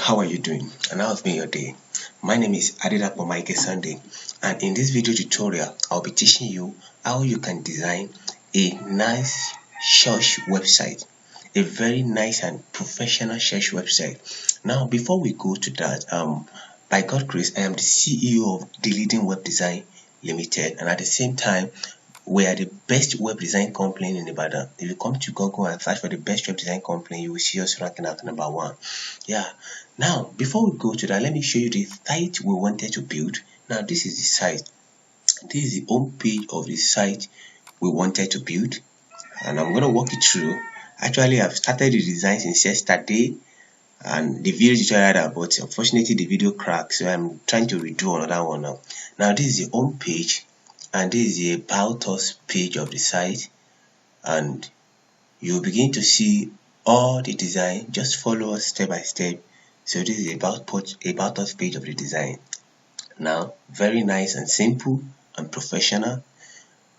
How are you doing? And how's been your day? My name is Adedapo Mike Sunday, and in this video tutorial, I'll be teaching you how you can design a nice church website, a very nice and professional church website. Now, before we go to that, by God's grace, I am the CEO of the Leading Web Design Limited, and at the same time, we are the best web design company in Ibadan. If you come to Google and search for the best web design company, you will see us ranking at number 1. Yeah. Now, before we go to that, let me show you the site we wanted to build. Now, this is the site. This is the home page of the site we wanted to build, and I'm going to walk you through. Actually, I've started the design since yesterday, and the video tutorial, but unfortunately the video cracked, so I'm trying to redo another one now. Now, this is the home page, and this is the about us page of the site, and you'll begin to see all the design. Just follow us step by step. So this is about us page of the design. Now, very nice and simple and professional.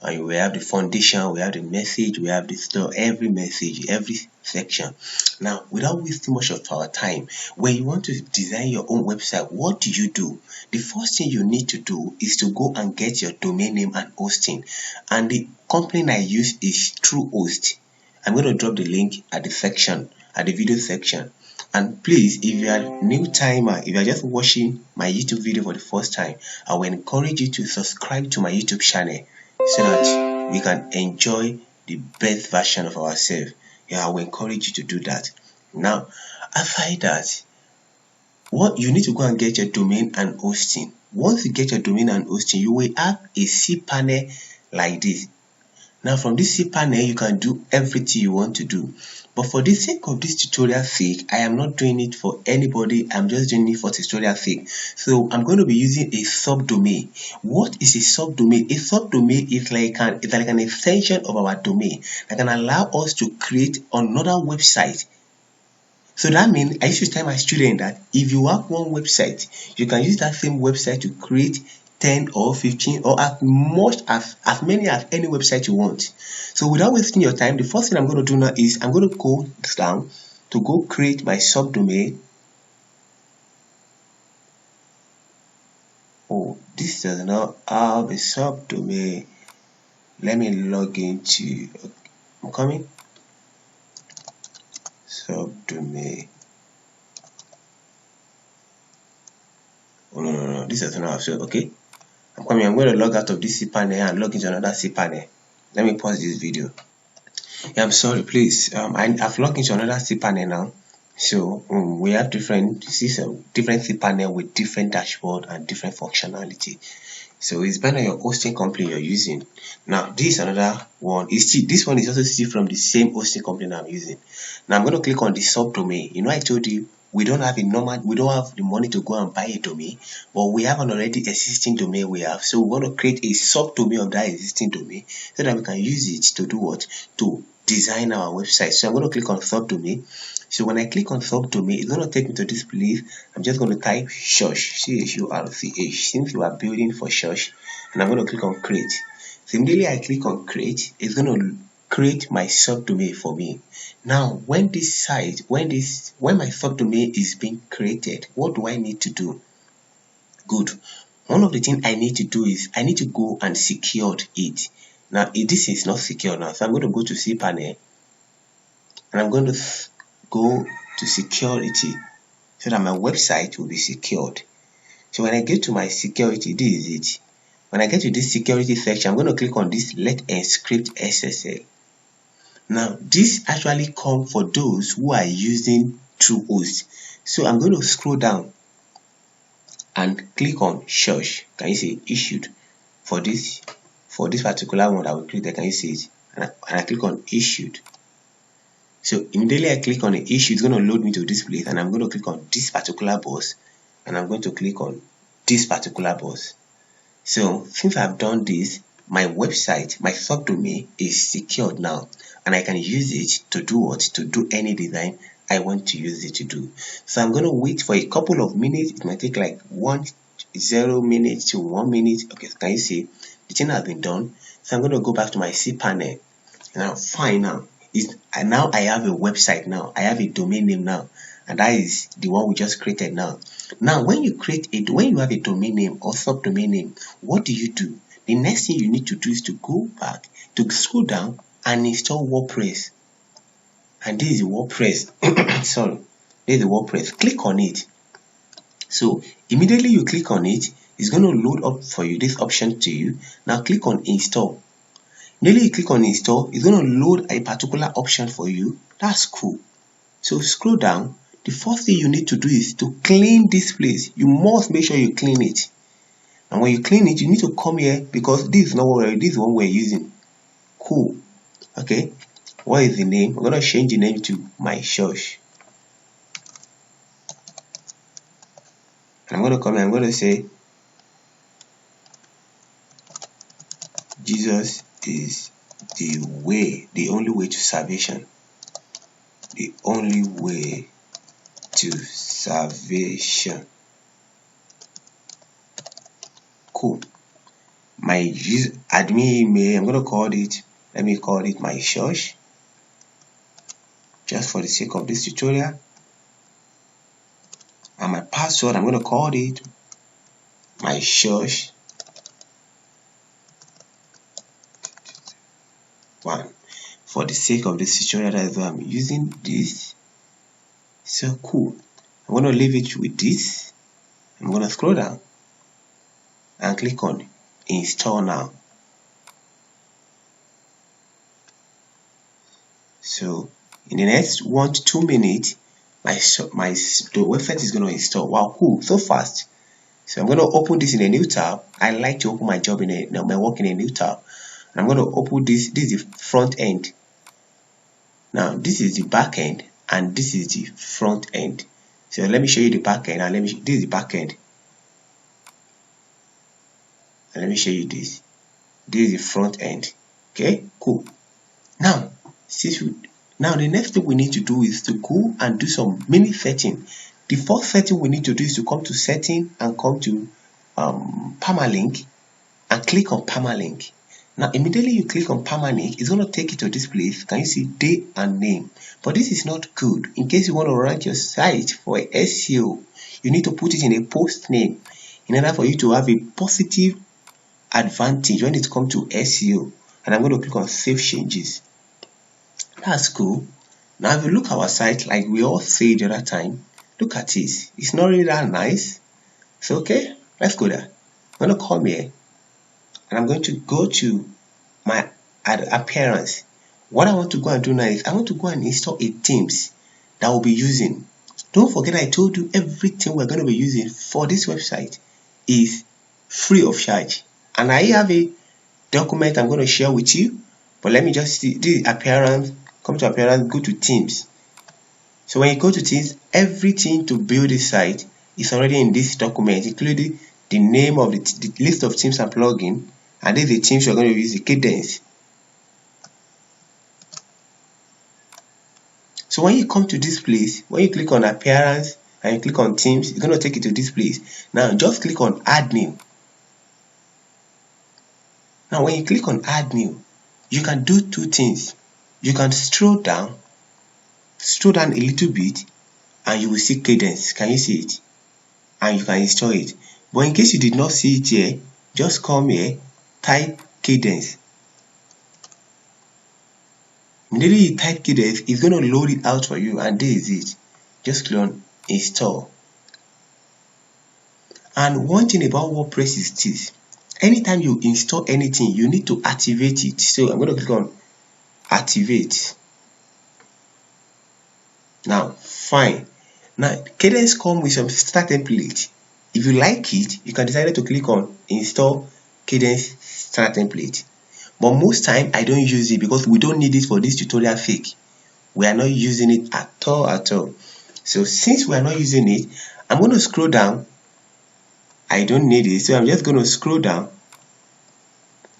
And we have the foundation, we have the message, we have the store, every message, every section. Now, without wasting much of our time, when you want to design your own website, what do? The first thing you need to do is to go and get your domain name and hosting. And the company I use is TrueHost. I'm going to drop the link at the section, at the video section. And please, if you are a new timer, if you are just watching my YouTube video for the first time, I will encourage you to subscribe to my YouTube channel, so that we can enjoy the best version of ourselves. Yeah, I will encourage you to do that. Now, aside that, what you need to go and get your domain and hosting. Once you get your domain and hosting, you will have a cPanel like this. Now, from this cPanel, you can do everything you want to do. But for the sake of this tutorial sake, I am not doing it for anybody. I'm just doing it for tutorial sake. So I'm going to be using a subdomain. What is a subdomain? A subdomain is like an extension of our domain that can allow us to create another website. So that means I used to tell my students that if you have one website, you can use that same website to create 10 or 15 or as many as any website you want. So without wasting your time, the first thing I'm going to do now is I'm going to go down to go create my subdomain. Oh, this does not have a subdomain. Let me log into, I'm coming. Subdomain. Oh, no, this does not have, so okay. I'm going to log out of this cPanel and log into another cPanel. Let me pause this video. Yeah, I'm sorry, please. I've logged into another cPanel now. So we have different cPanel with different dashboard and different functionality. So it's better your hosting company you're using. Now this is another one. This one is also still from the same hosting company I'm using. Now I'm going to click on the subdomain. You know, I told you we don't have the money to go and buy a domain, but we have an already existing domain we have. So we want to create a subdomain of that existing domain so that we can use it to do what? To design our website. So I'm going to click on subdomain. So when I click on subdomain, it's going to take me to this place. I'm just going to type church, CHURCH, since we are building for church, and I'm going to click on create. So immediately I click on create, it's going to create my subdomain for me. Now, when my subdomain is being created, what do I need to do? Good. One of the things I need to do is I need to go and secure it. Now, this is not secure now, so I'm going to go to cPanel, and I'm going to go to security so that my website will be secured. So when I get to my security, this is it. When I get to this security section, I'm going to click on this Let Encrypt SSL. Now, this actually comes for those who are using TrueHost. So I'm going to scroll down and click on church. Can you see issued? For this particular one that we created, can you see it? And I click on issued. So immediately I click on the issue, it's going to load me to this place, and I'm going to click on this particular box, and I'm going to click on this particular box. So since I've done this, my website, my subdomain is secured now, and I can use it to do what? To do any design I want to use it to do. So I'm going to wait for a couple of minutes. It might take like 0 minutes to 1 minute. Okay, can you see the thing has been done? So I'm going to go back to my cPanel, and I'm fine now. Now I have a website now. I have a domain name now. and that is the one we just created now. Now, when you have a domain name or subdomain name, what do? The next thing you need to do is to go back, to scroll down and install WordPress. And this is the WordPress. Sorry, this is the WordPress. Click on it. So immediately you click on it, it's going to load up for you this option to you. Now click on install. Immediately you click on install, it's going to load a particular option for you. That's cool. So scroll down. The first thing you need to do is to clean this place. You must make sure you clean it. And when you clean it, you need to come here because this is not what this one we're using. Cool. Okay. What is the name? We're going to change the name to my church. And I'm going to come here. I'm going to say Jesus is the way, the only way to salvation. The only way to salvation. Cool. My admin email, I'm going to call it, let me call it my church, just for the sake of this tutorial. And my password, I'm going to call it my church 1. For the sake of this tutorial, that is why I'm using this. So cool. I'm going to leave it with this. I'm going to scroll down and click on install now. So in the next 1 to 2 minutes, the website is going to install. Wow, cool, so fast. So I'm going to open this in a new tab. I like to open my work in a new tab. And I'm going to open this. This is the front end. Now this is the back end and this is the front end. So let me show you the back end, and this is the back end. And let me show you this. This is the front end. Okay, cool. Now, the next thing we need to do is to go and do some mini setting. The first setting we need to do is to come to setting and come to permalink and click on permalink. Now immediately you click on permalink, it's going to take you to this place. Can you see date and name? But this is not good. In case you want to rank your site for SEO, you need to put it in a post name in order for you to have a positive advantage when it comes to SEO. And I'm going to click on save changes. That's cool. Now if you look at our site, like we all said the other time, look at this. It's not really that nice. So okay, let's go there. I'm going to come here and I'm going to go to my appearance. What I want to go and do now is I want to go and install a themes that we'll be using. Don't forget I told you everything we're going to be using for this website is free of charge. And I have a document I'm going to share with you. But let me just see this appearance. Come to appearance, go to themes. So when you go to themes, everything to build this site is already in this document, including the name of the list of themes and plugin, and then the themes you're going to use, the cadence. So when you come to this place, when you click on appearance and you click on themes, it's going to take you to this place. Now just click on add new. Now when you click on add new, you can do two things. You can scroll down a little bit and you will see cadence. Can you see it? And you can install it. But in case you did not see it here, just come here, type cadence. Immediately you type cadence, it's going to load it out for you, and this is it. Just click on install. And one thing about WordPress is this: anytime you install anything, you need to activate it. So I'm going to click on activate. Now fine. Now cadence comes with some start template. If you like it, you can decide to click on install cadence start template. But most time I don't use it because we don't need it for this tutorial fake. We are not using it at all. So since we are not using it, I'm going to scroll down. I don't need it, so I'm just going to scroll down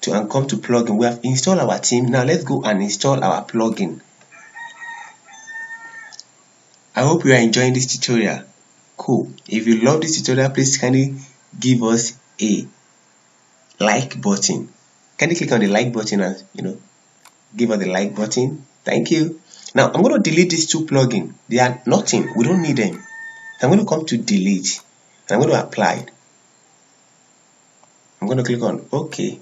and come to plugin. We have installed our theme. Now let's go and install our plugin. I hope you are enjoying this tutorial. Cool. If you love this tutorial, please kindly give us a like button. Can you click on the like button and give us the like button? Thank you. Now I'm going to delete these two plugins. They are nothing. We don't need them. So I'm going to come to delete and I'm going to apply. I'm going to click on OK.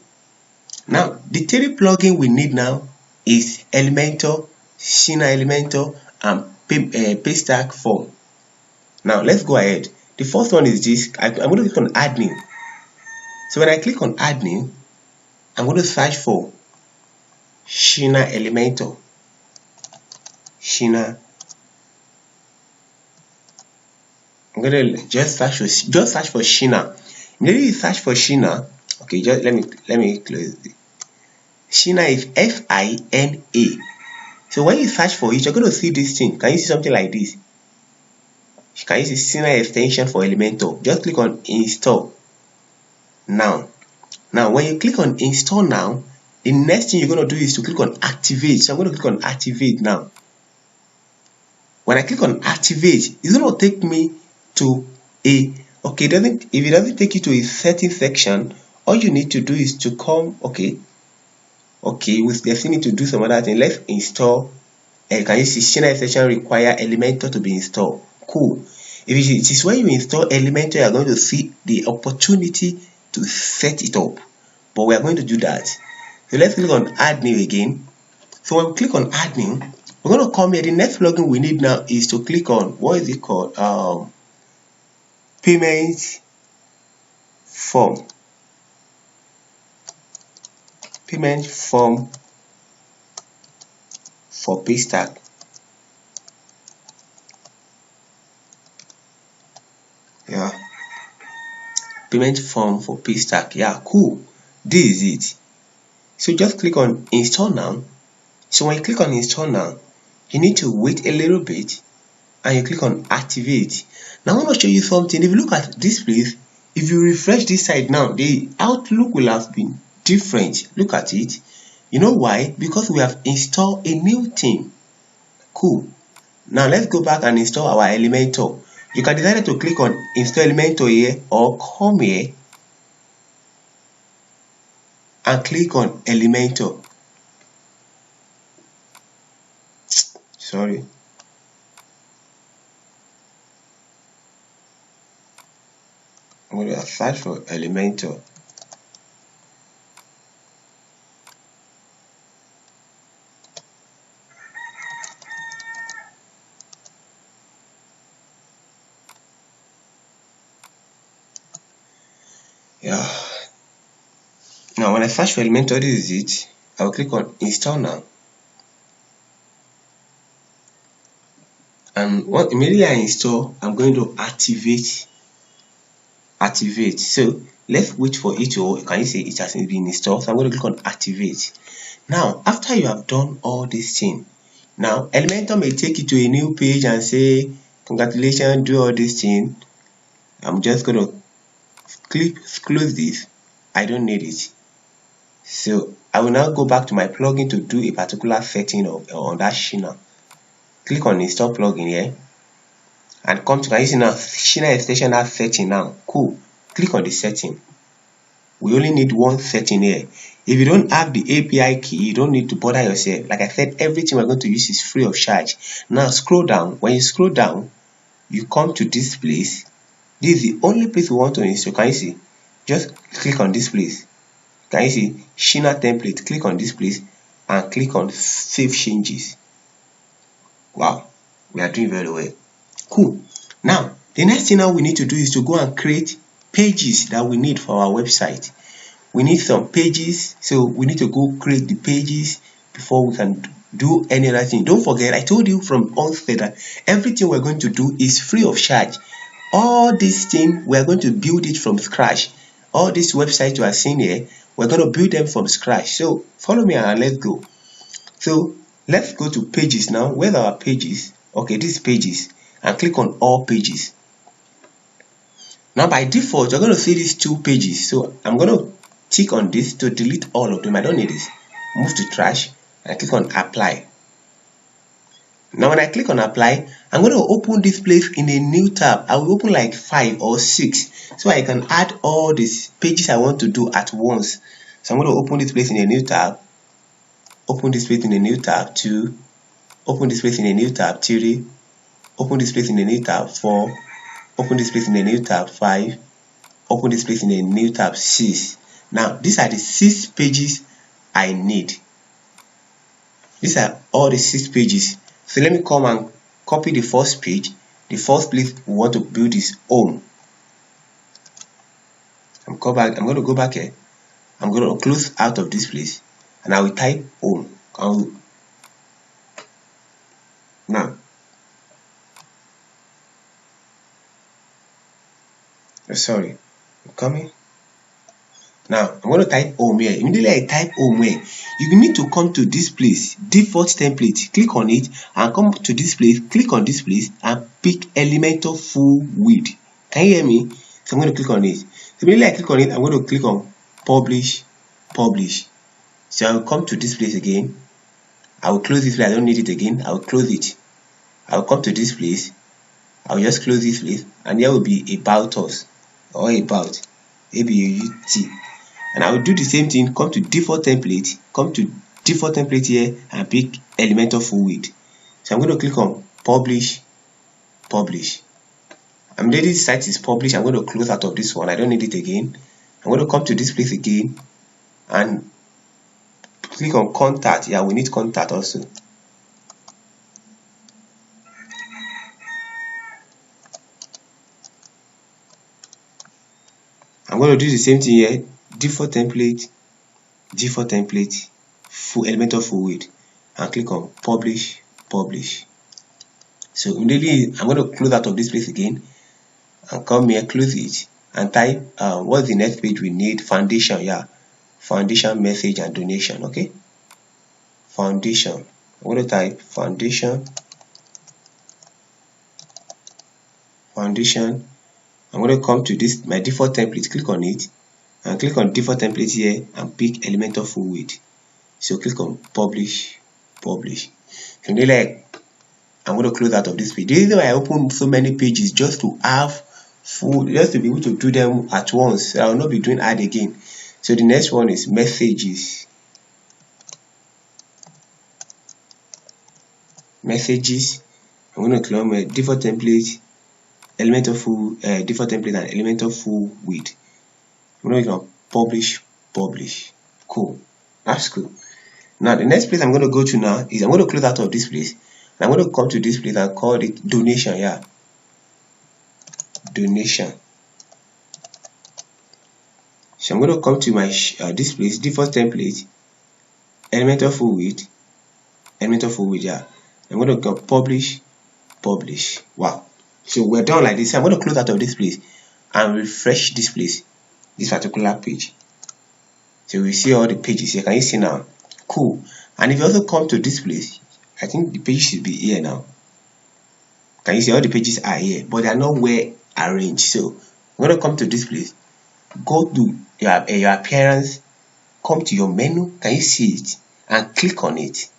Now the three plugins we need now is Elementor, Elementor, and Paystack Form. Now let's go ahead. The first one is this. I'm going to click on Add New. So when I click on Add New, I'm going to search for Elementor. I'm going to just search for Shina. Immediately you search for Shina. Okay, just let me close it. Shina is F-I-N-A. So when you search for it, you're going to see this thing. Can you see something like this? Can you see Shina extension for Elementor? Just click on install. Now when you click on install now, the next thing you're going to do is to click on activate. So I'm going to click on activate now. When I click on activate, it's going to take me to a if it doesn't take you to a setting section, all you need to do is to come we still need to do some other thing. Let's install. Can you see Shina extension require Elementor to be installed? Cool. If it is when you install Elementor, you are going to see the opportunity to set it up, but we are going to do that. So let's click on add new again. So when we click on add new, we're going to come here. The next plugin we need now is to click on, what is it called? Payment form. Payment form for Paystack. Yeah. Payment form for Paystack. Yeah, cool. This is it. So just click on install now. So when you click on install now, you need to wait a little bit and you click on activate. Now I want to show you something. If you look at this place, if you refresh this side now, the outlook will have been different. Look at it. You know why? Because we have installed a new theme. Cool. Now let's go back and install our Elementor. You can decide to click on install Elementor here, or come here and click on Elementor. Sorry. I'm going to search for Elementor. Yeah. Now when I search for Elementor, this is it. I will click on install now. And immediately I install, I'm going to activate. So let's wait for it to, can you see it has been installed? So I'm going to click on activate. Now after you have done all this thing, now Elementor may take you to a new page and say congratulations, do all this thing. I'm just going to close this. I don't need it. So I will now go back to my plugin to do a particular setting on that Shina. Click on install plugin here and come to, can you see now Shina extension has setting now. Cool. Click on the setting. We only need one setting here. If you don't have the API key, you don't need to bother yourself. Like I said, everything we're going to use is free of charge. Now scroll down. When you scroll down, you come to this place. This is the only place we want to install. Can you see? Just click on this place. Can you see Shina template? Click on this place and click on save changes. Wow, we are doing very well. Cool. Now the next thing now we need to do is to go and create pages that we need for our website. We need some pages, so we need to go create the pages before we can do any other thing. Don't forget, I told you from onset that everything we're going to do is free of charge. All this thing, we're going to build it from scratch. All these websites you are seeing here, we're going to build them from scratch. So follow me and let's go. So let's go to pages now. Where are our pages? Okay, these pages, and click on all pages. Now by default, you're going to see these two pages. So I'm going to tick on this to delete all of them. I don't need this. Move to trash and click on apply. Now when I click on apply, I'm going to open this place in a new tab. I will open like 5 or 6 so I can add all these pages I want to do at once. So I'm going to open this place in a new tab. Open this place in a new tab too. open this place in a new tab 3, open this place in a new tab 4, open this place in a new tab 5, open this place in a new tab 6. Now these are the 6 pages I need. These are all the 6 pages. So let me come and copy the first page. The first place we want to build is home. I'm going to go back here. I'm going to close out of this place and I will type home. Now, sorry, I'm coming. Now, I'm going to type home here. Immediately I type home here, you need to come to this place, default template, click on it and come to this place, click on this place and pick Elementor full width. Can you hear me? So I'm going to click on it. So immediately I click on it, I'm going to click on publish. So I will come to this place again. I will close this place. I don't need it again. I will close it. I will come to this place. I will just close this place and there will be about us or about ABUT. And I will do the same thing. Come to default template. Come to default template here and pick Elementor full width. So I'm going to click on publish. I'm ready. This site is published. I'm going to close out of this one. I don't need it again. I'm going to come to this place again and click on contact. Yeah, we need contact also. I'm going to do the same thing here. Default template, full Elementor full width, and click on publish. So immediately I'm going to close out of this place again and come here, close it, and type what's the next page we need? Foundation. Yeah, foundation, message and donation. Okay, foundation. I'm going to type foundation. I'm going to come to this my default template, click on it and click on default template here and pick Elementor full width. So click on publish. So like I'm going to close out of this page. The reason why I open so many pages just to have full, just to be able to do them at once. I will not be doing ad again. So the next one is messages. I'm going to click on my default template, Elementor full default template and Elementor full width. I'm going to click on publish. Cool, that's cool. Now the next place I'm going to go to now is I'm going to close out of this place and I'm going to come to this place and call it donation. Yeah, donation. So I'm going to come to my this place, default template, Elementor full width. Yeah, I'm going to go publish. Wow. So we're done like this. I'm going to close out of this place and refresh this place, this particular page. So we see all the pages here. Can you see now? Cool. And if you also come to this place, I think the page should be here now. Can you see all the pages are here, but they are not well arranged? So I'm going to come to this place, go to your appearance, come to your menu. Can you see it? And click on it.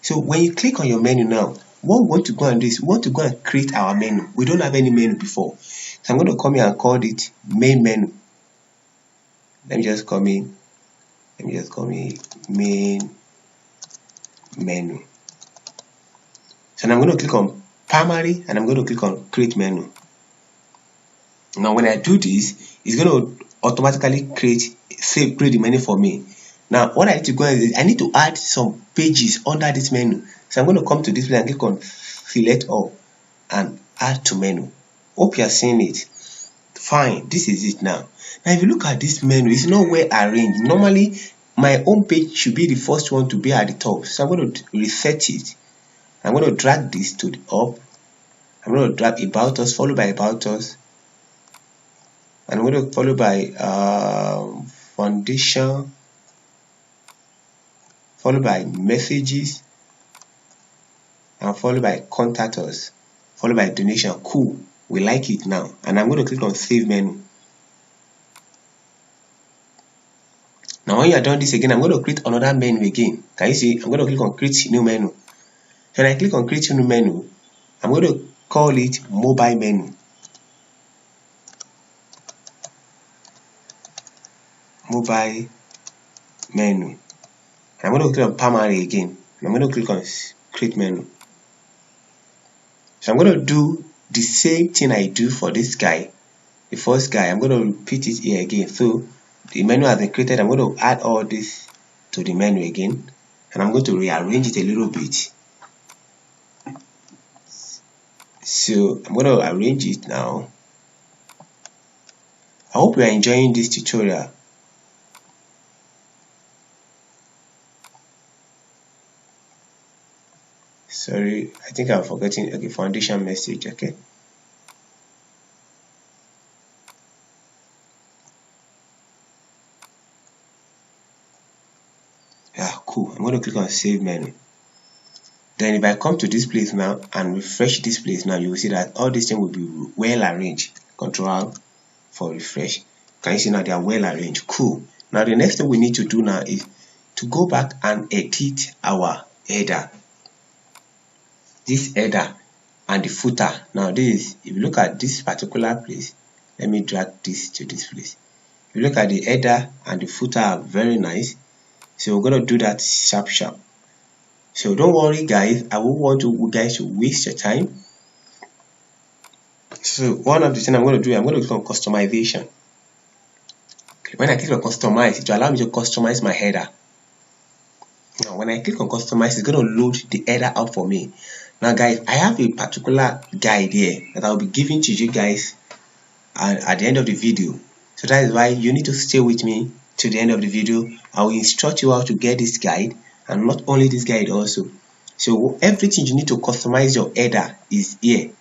So when you click on your menu now, what we want to go and do is we want to go and create our menu. We don't have any menu before. So I'm going to come here and call it main menu. Let me just call it main menu. So now I'm going to click on primary and I'm going to click on create menu. Now when I do this, it's going to automatically create the menu for me. Now what I need to go is I need to add some pages under this menu. So I'm going to come to this place and click on select all and add to menu. Hope you are seeing it. Fine, this is it now. Now if you look at this menu, it's not well arranged. Normally my home page should be the first one to be at the top. So I'm going to reset it. I'm going to drag this to the up. I'm going to drag about us, followed by about us, and I'm going to follow by foundation, followed by messages, and followed by contact us, followed by donation. Cool, we like it now. And I'm going to click on save menu. Now when you are done this again, I'm going to create another menu again. Can you see? I'm going to click on create new menu. When I click on create new menu, I'm going to call it mobile menu. Mobile menu. And I'm going to click on primary again. And I'm going to click on create menu. So I'm going to do the same thing I do for this guy, the first guy. I'm going to repeat it here again. So the menu has been created. I'm going to add all this to the menu again, and I'm going to rearrange it a little bit. So I'm going to arrange it now. I hope you are enjoying this tutorial. Sorry, I think I'm forgetting. Okay, foundation message. Okay. Yeah, cool. I'm going to click on save menu. Then if I come to this place now and refresh this place now, you will see that all these things will be well arranged. Control for refresh. Can you see now they are well arranged? Cool. Now the next thing we need to do now is to go back and edit our header. This header and the footer. Now this, if you look at this particular place, let me drag this to this place. If you look at the header and the footer are very nice. So we're going to do that sharp. So don't worry guys, I won't want you guys to waste your time. So one of the things I'm going to do, I'm going to click on customization. When I click on customize, it will allow me to customize my header. Now when I click on customize, it's going to load the header out for me. Now guys, I have a particular guide here that I'll be giving to you guys at the end of the video. So that is why you need to stay with me to the end of the video. I will instruct you how to get this guide, and not only this guide also. So everything you need to customize your header is here.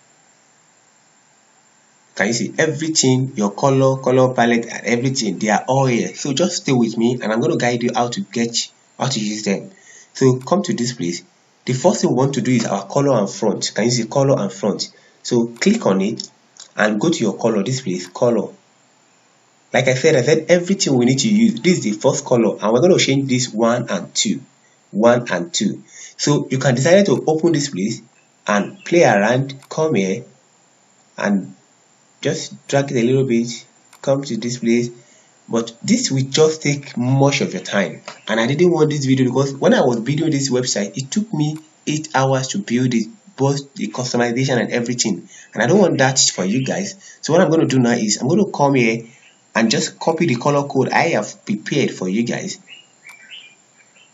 Can you see everything? Your color palette and everything, they are all here. So just stay with me and I'm going to guide you how to use them. So come to this place. The first thing we want to do is our color and front. Can you see color and front? So click on it and go to your color, this place, color. Like I said everything we need to use. This is the first color and we're going to change this 1 and 2. 1 and 2. So you can decide to open this place and play around, come here and just drag it a little bit, come to this place. But this will just take much of your time, and I didn't want this video because when I was building this website, it took me 8 hours to build it, both the customization and everything, and I don't want that for you guys. So what I'm going to do now is I'm going to come here and just copy the color code I have prepared for you guys.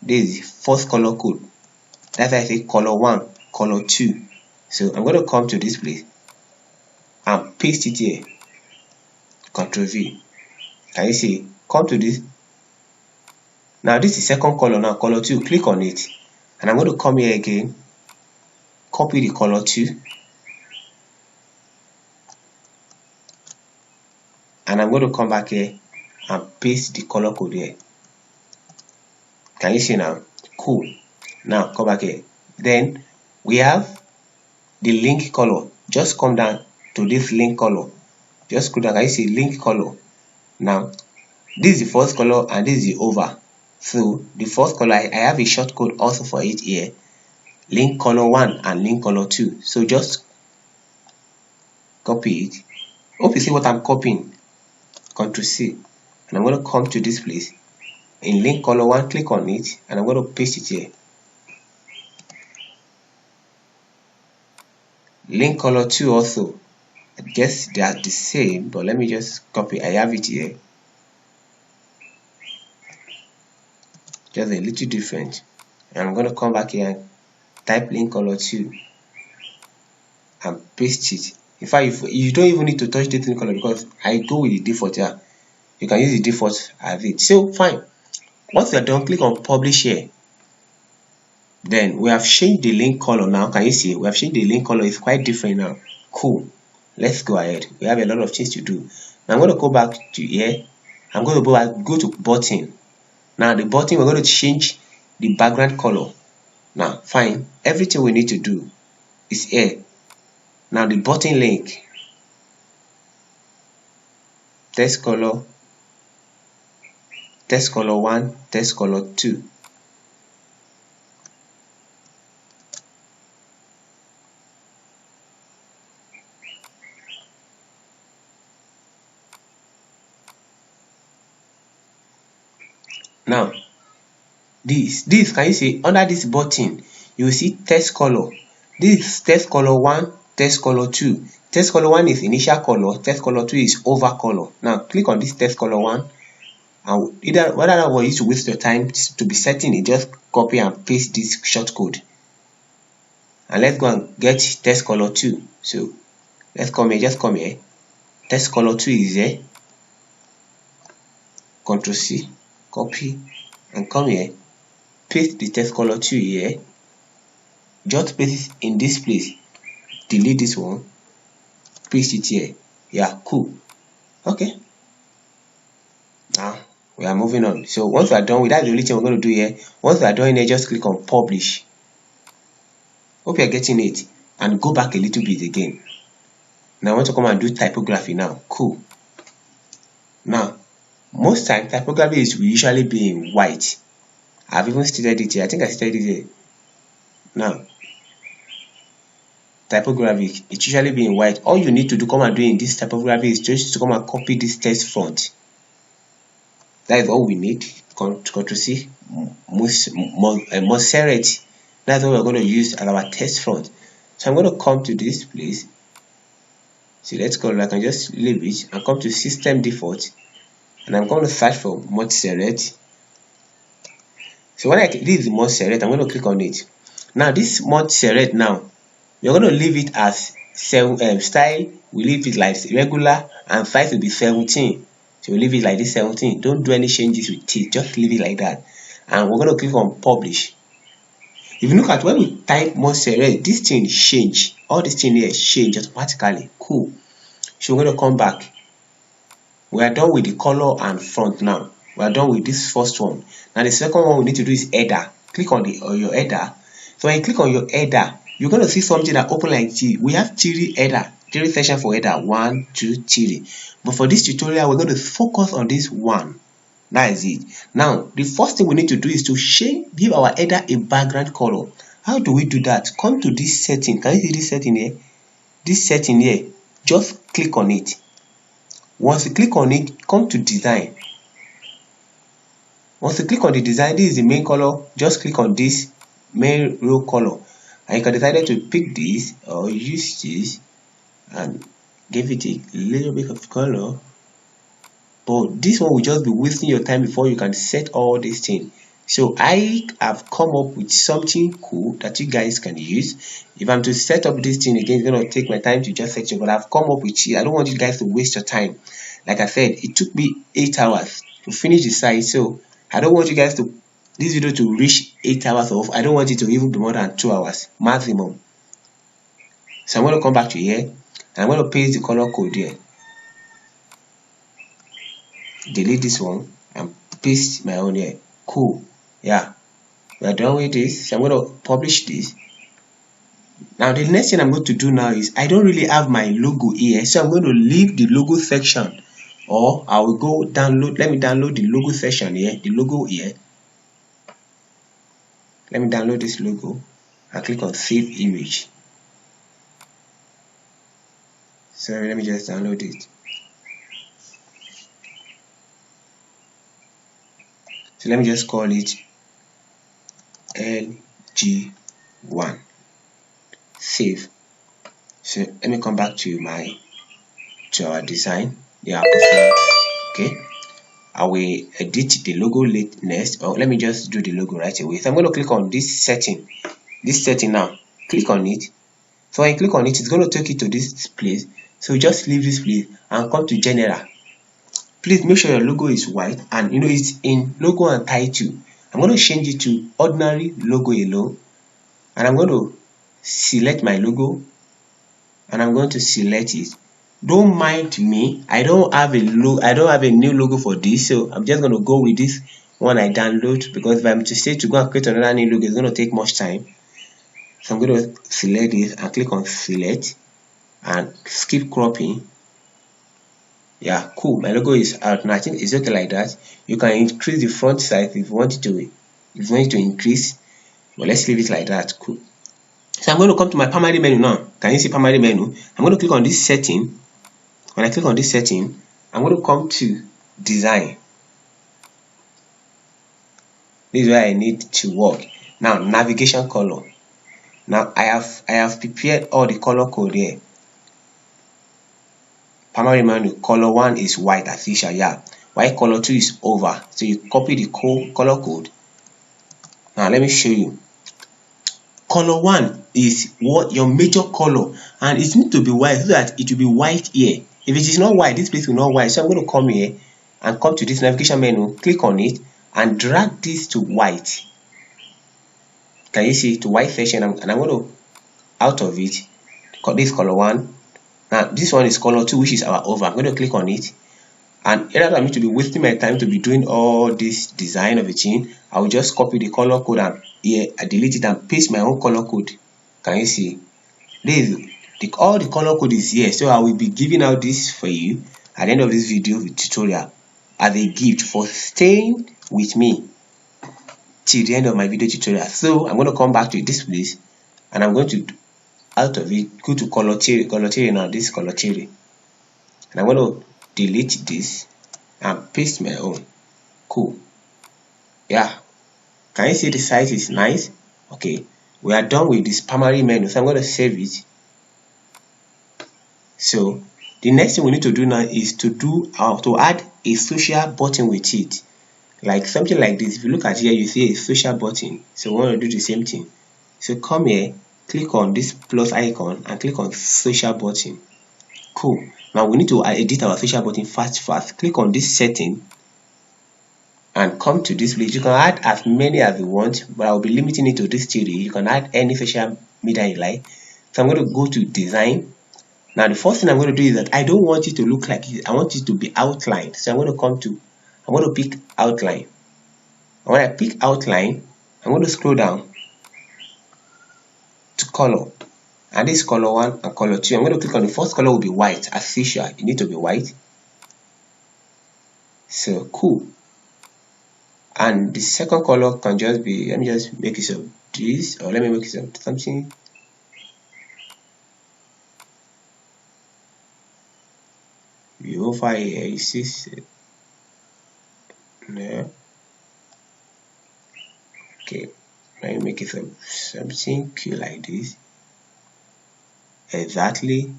This is first color code. That's why I say color 1, color 2. So I'm going to come to this place and paste it here. Ctrl V. Can you see? Come to this. Now this is second color. Now color 2. Click on it, and I'm going to come here again. Copy the color 2, and I'm going to come back here and paste the color code here. Can you see now? Cool. Now come back here. Then we have the link color. Just come down to this link color. Just scroll down. Can you see link color? Now this is the first color and this is the over. So the first color, I have a short code also for it here. Link color 1 and link color 2. So just copy it. Hope you see what I'm copying. Ctrl C, and I'm going to come to this place. In link color 1, click on it, and I'm going to paste it here. Link color 2 also. I guess they are the same, but let me just copy. I have it here. Just a little different. And I'm going to come back here and type link color 2 and paste it. In fact, you don't even need to touch the link color because I go with the default here. You can use the default as it. So fine. Once you're done, click on publish here. Then we have changed the link color now. Can you see? We have changed the link color. It's quite different now. Cool. Let's go ahead. We have a lot of things to do. Now I'm going to go back to here. I'm going to go to button. Now the button, we're going to change the background color. Now fine. Everything we need to do is here. Now the button link. Text color 1, text color 2. Now this can you see under this button you will see text color. This is text color 1, text color 2. Text color 1 is initial color, text color 2 is over color. Now click on this text color 1, and either whether you to waste your time to be setting it, just copy and paste this short code. And let's go and get text color 2. So let's come here, just come here. Text color 2 is here. Ctrl C, copy, and come here. Paste the text color 2 here. Just paste it in this place. Delete this one. Paste it here. Yeah, cool. Okay. Now we are moving on. So once we are done with that, the only thing we're going to do here. Once we are done here, just click on publish. Hope you are getting it. And go back a little bit again. Now I want to come and do typography now. Cool. Now, most time typography will usually be in white. I've even stated it here. I think I stated it here. Now, typography, it usually be in white. All you need to do, come and do in this typography is just to come and copy this text font. That is all we need. Ctrl C, Montserrat. That's what we're going to use as our text font. So I'm going to come to this place. So let's go. I can just leave it and come to System Default, and I'm going to search for Montserrat. So when this is Montserrat, I'm going to click on it. Now this Montserrat, now we're going to leave it as style. We leave it like regular, and size will be 17. So we leave it like this 17. Don't do any changes with it. Just leave it like that. And we're going to click on Publish. If you look at when we type Montserrat, this thing change. All this thing here change automatically. Cool. So we're going to come back. We are done with the color and font now. We are done with this first one. Now the second one we need to do is header. Click on your header. So when you click on your header, you're going to see something that open like T. We have 3 header, 3 section for header, 1, 2, 3. But for this tutorial, we're going to focus on this one. That is it. Now, the first thing we need to do is to give our header a background color. How do we do that? Come to this setting. Can you see this setting here? This setting here. Just click on it. Once you click on it, come to design. Once you click on the design, this is the main color. Just click on this main row color. And you can decide to pick this or use this and give it a little bit of color. But this one will just be wasting your time before you can set all these things. So I have come up with something cool that you guys can use. If I'm to set up this thing again, it's going to take my time to just set it. But I've come up with it. I don't want you guys to waste your time. Like I said, it took me 8 hours to finish the site. So I don't want you guys to this video to reach 8 hours off. I don't want it to even be more than 2 hours maximum. So I'm going to come back to here and I'm going to paste the color code here. Delete this one and paste my own here. Cool. Yeah, we're done with this. So I'm going to publish this. Now the next thing I'm going to do now is I don't really have my logo here, so I'm going to leave the logo section, or I will go download. Let me download the logo section here, the logo here. Let me download this logo and click on save image. So let me just download it. So let me just call it LG1. Save. So let me come back to our design. Yeah, okay. I will edit the logo next, or let me just do the logo right away. So I'm going to click on this setting. This setting now. Click on it. So when you click on it, it's going to take you to this place. So just leave this place and come to general. Please make sure your logo is white and it's in logo and title. I'm going to change it to ordinary logo alone, and I'm going to select my logo and I'm going to select it. Don't mind me, I don't have a new logo for this, so I'm just going to go with this one I download, because if I'm to say to go and create another new logo, it's going to take much time. So I'm going to select this and click on select and skip cropping. Yeah, cool. My logo is out now. I think it's okay like that. You can increase the font size if you want it to increase, but let's leave it like that. Cool. So I'm going to come to my primary menu now. Can you see primary menu? I'm going to click on this setting. When I click on this setting, I'm going to come to design. This is where I need to work. Now, navigation color. Now I have prepared all the color code here. Primary menu, color 1 is white as usual, yeah. While color 2 is over. So you copy the color code. Now let me show you. Color 1 is what your major color, and it needs to be white so that it will be white here. If it is not white, this place will not white. So I'm going to come here and come to this navigation menu, click on it, and drag this to white. Can you see to white section? And I'm going to out of it. This color 1. Now this one is color 2, which is our over. I'm going to click on it, and rather than me to be wasting my time to be doing all this design of a thing, I will just copy the color code and here I delete it and paste my own color code. Can you see? This all the color code is here. So I will be giving out this for you at the end of this video tutorial as a gift for staying with me till the end of my video tutorial. So I'm going to come back to this place, and I'm going to out of it go to color theory now, this color theory, and I'm going to delete this and paste my own. Cool. Yeah, can you see the size is nice? Okay, we are done with this primary menu, so I'm going to save it. So the next thing we need to do now is to add a social button with it, like something like this. If you look at here, you see a social button. So we want to do the same thing. So come here, click on this plus icon and click on social button. Cool. Now we need to edit our social button fast. Click on this setting and come to this place. You can add as many as you want, but I'll be limiting it to this 3. You can add any social media you like. So I'm going to go to design. Now the first thing I'm going to do is that I don't want it to look like it. I want it to be outlined. So I'm going to pick outline. And when I pick outline, I'm going to scroll down to color. And this color 1 and color 2. I'm going to click on the first color will be white as usual. It needs to be white. So cool. And the second color can just be, let me just make it of this, or let me make it of something. You over here, you see, yeah. Okay, let me make it of something cute like this. Exactly.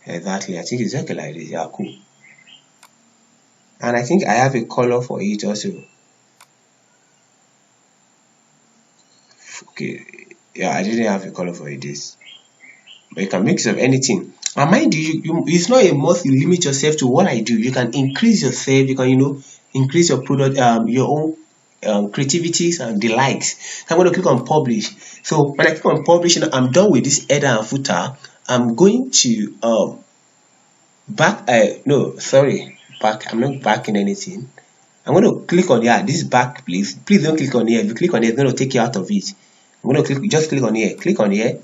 I think it's exactly like this. Yeah, cool. And I think I have a color for it also. Okay, yeah, I didn't have a color for it this, but you can mix of anything. And mind you, it's not a must you limit yourself to what I do. You can increase yourself. You can increase your product, your own creativities and the likes. So I'm going to click on publish. So when I click on publish, I'm done with this header and footer. I'm going to back. I'm not backing anything. I'm going to click on here. This back, please don't click on here. If you click on here, it's going to take you out of it. I'm going to just click on here, click on here,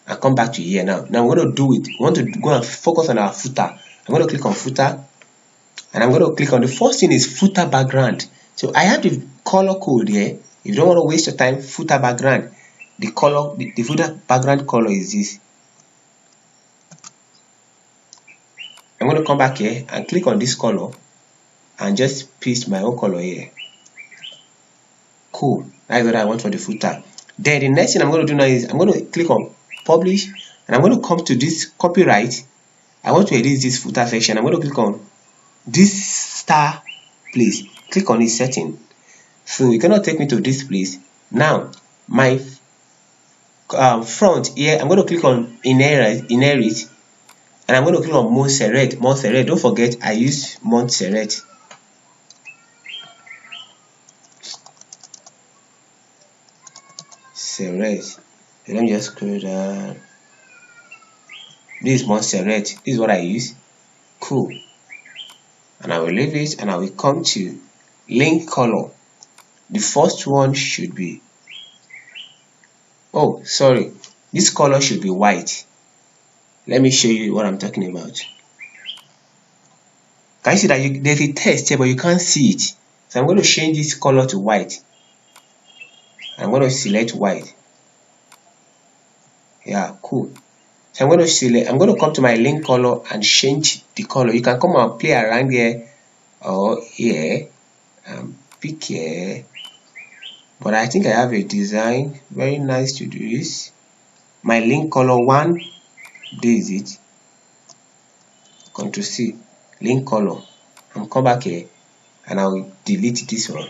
and come back to here. Now I'm going to do it. We want to go and focus on our footer. I'm going to click on footer, and I'm going to click on the first thing is footer background. So I have the color code here. If you don't want to waste your time, footer background. The color, the footer background color is this. I'm going to come back here and click on this color and just paste my own color here. Cool. That's what I want for the footer. Then the next thing I'm going to do now is I'm going to click on publish, and I'm going to come to this copyright. I want to edit this footer section. I'm going to click on this star place. Click on this setting. So you cannot take me to this place. Now my front here, I'm going to click on inherit, and I'm going to click on Montserrat. Don't forget I use Montserrat. Let me just scroll down. This is Montserrat. This is what I use. Cool. And I will leave it, and I will come to link color. The first one should be, oh sorry, this color should be white. Let me show you what I'm talking about. Can you see that there's a text here, but you can't see it? So I'm going to change this color to white. I'm going to select white. Yeah, cool. So I'm going to come to my link color and change the color. You can come and play around here or here and pick here but I think I have a design very nice to do this. My link color 1, this is it. Ctrl C, link color, and come back here and I will delete this one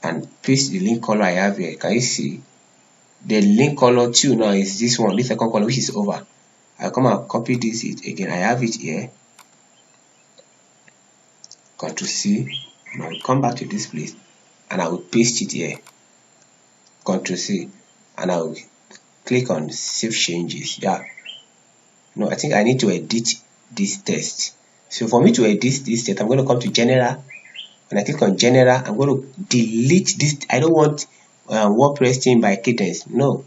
and paste the link color I have here. Can you see the link color 2 now is this one, this second color, which is over. I'll come and copy this again. I have it here. Ctrl C, and I will come back to this place and I will paste it here. Ctrl C, and I will click on save changes. Yeah, no, I think I need to edit this text. So for me to edit this text, I'm going to come to general. When I click on general, I'm going to delete this. I don't want WordPress theme by cadence. No,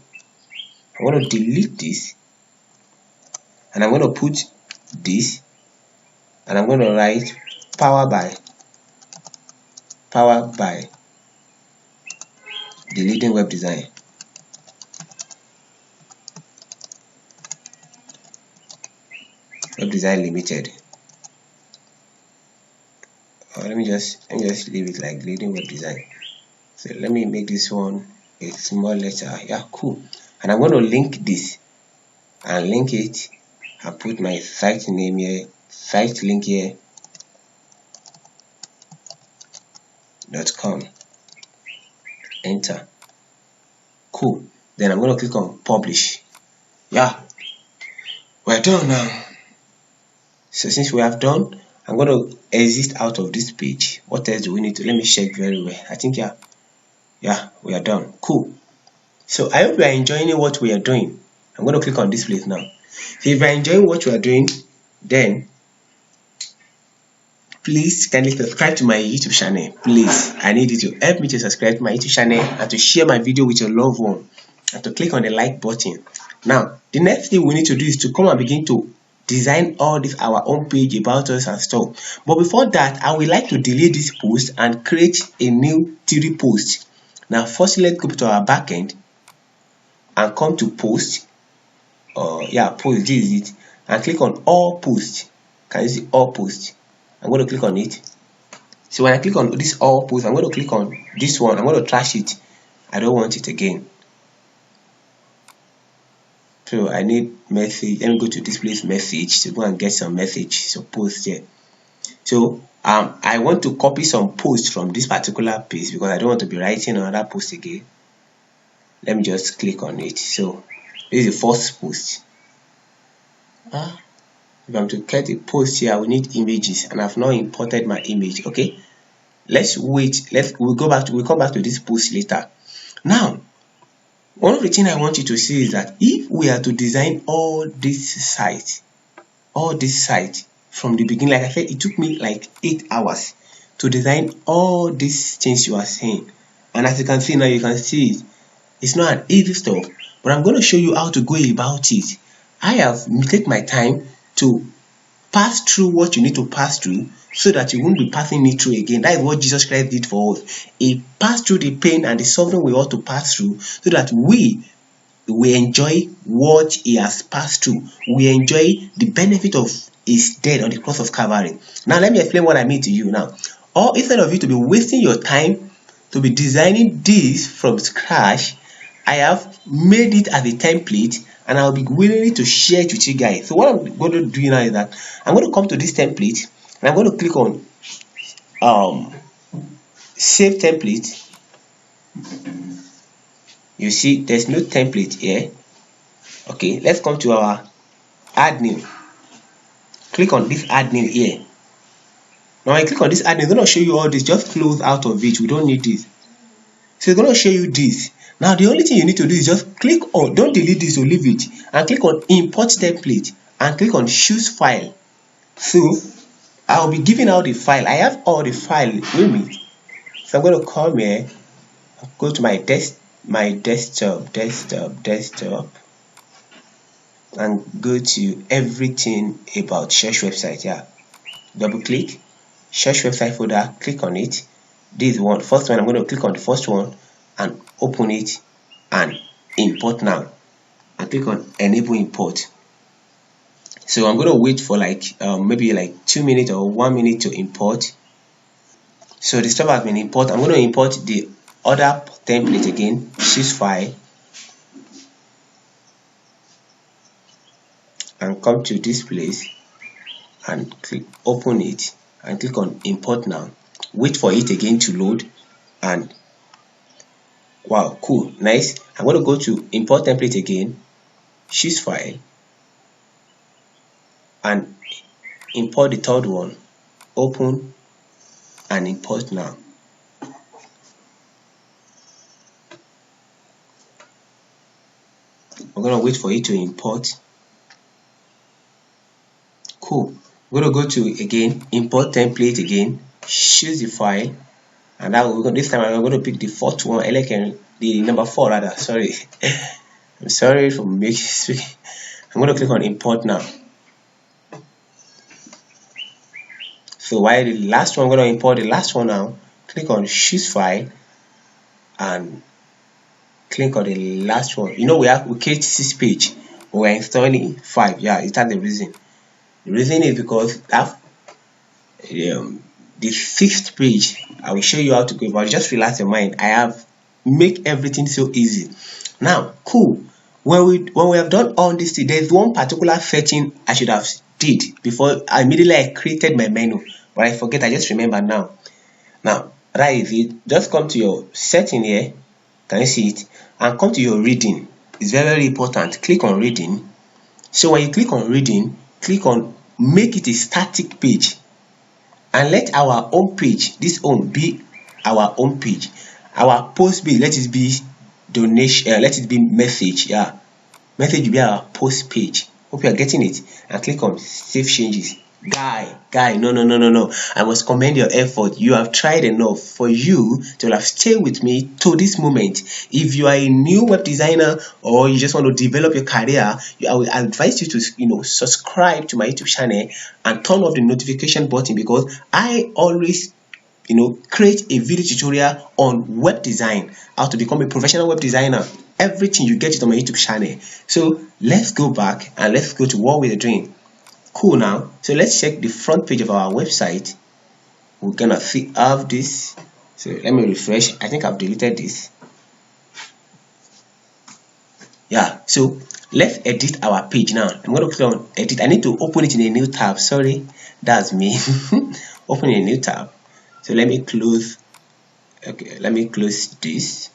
I'm going to delete this and I'm going to put this and I'm going to write power by the leading web design. Web Design Limited. Let me just leave it like leading web design. So let me make this one a small letter. Yeah, cool. And I'm going to link this and link it and put my site name here, site link here, .com. Enter. Cool. Then I'm going to click on publish. Yeah, we're done now. So since we have done, I'm going to exit out of this page. What else do we need to? Let me check very well. I think yeah, we are done. Cool. So I hope you are enjoying what we are doing. I'm going to click on this place now. So if you are enjoying what you are doing, then please kindly subscribe to my YouTube channel. Please, I need you to help me to subscribe to my YouTube channel and to share my video with your loved one and to click on the like button. Now, the next thing we need to do is to come and begin to design all this our own page about us and stuff. But before that, I would like to delete this post and create a new 3 post. Now, firstly, let's go to our backend and come to post. Post, this is it, and click on all posts. Can you see all posts? I'm going to click on it. So when I click on this all posts, I'm going to click on this one. I'm going to trash it. I don't want it again. So I need message. Let me go to this place message to go and get some message. So post here. So I want to copy some posts from this particular page because I don't want to be writing another post again. Let me just click on it. So this is the first post. If I'm to get a post here, we need images, and I've now imported my image. Okay, let's wait. We'll come back to this post later. Now, one of the things I want you to see is that if we are to design all this site from the beginning, like I said, it took me like 8 hours to design all these things you are seeing. And as you can see now, you can see it. It's not an easy stuff, but I'm going to show you how to go about it. I have taken my time to pass through what you need to pass through so that you won't be passing me through again. That is what Jesus Christ did for us. He passed through the pain and the suffering we ought to pass through so that we enjoy what he has passed through. We enjoy the benefit of his death on the cross of Calvary. Now let me explain what I mean to you now. Or instead of you to be wasting your time to be designing this from scratch, I have made it as a template and I'll be willing to share it with you guys. So what I'm going to do now is that I'm going to come to this template and I'm going to click on save template. You see there's no template here. Okay, let's come to our add new. Click on this add new here. Now I click on this add new, it's going to show you all this. Just close out of it. We don't need this. So it's going to show you this. Now the only thing you need to do is just click on, don't delete this or leave it, and click on import template and click on choose file. So I'll be giving out the file. I have all the file with me. So I'm going to come here, go to my desktop, and go to everything about search website. Yeah, double click search website folder, click on it. This one, first one, I'm going to click on the first one and open it and import now, and click on enable import. So I'm going to wait for like maybe like 2 minutes or 1 minute to import. So the stuff has been imported. I'm going to import the other template again, choose file, and come to this place and click open it and click on import now. Wait for it again to load, and wow, cool, nice. I'm going to go to import template again, choose file, and import the third one, open and import now. I'm going to wait for it to import. Cool. We're going to go to again import template again, choose the file, and now this time I'm going to pick the fourth one, the number 4 rather. Sorry. I'm sorry for making. I'm going to click on import now. So while the last one, I'm going to import the last one now. Click on choose file and click on the last one. You know, we create 6 page, but we're installing 5. Yeah, is that the reason? The reason is because the 5th page, I will show you how to go, but just relax your mind. I have make everything so easy. Now, cool. When we have done all this, there's one particular setting I should have did before. Immediately I created my menu, but I forget. I just remember now. Now, that is it. Just come to your setting here. Can you see it? And come to your reading. It's very, very important. Click on reading. So when you click on reading, click on make it a static page, and let our home page, this home, be our home page. Our post page, let it be donation, let it be message. Yeah, message will be our post page. Hope you are getting it. And click on save changes. Guy, no, I must commend your effort. You have tried enough for you to have stayed with me to this moment. If you are a new web designer or you just want to develop your career, I will advise you to subscribe to my YouTube channel and turn off the notification button, because I always create a video tutorial on web design, how to become a professional web designer. Everything you get it on my YouTube channel. So let's go back and let's go to what we're doing. Cool. Now, so let's check the front page of our website. We're gonna have this. So let me refresh. I think I've deleted this. Yeah, so let's edit our page now. I'm going to click on edit. I need to open it in a new tab. Sorry, that's me. Open a new tab. So let me close. Okay, let me close this.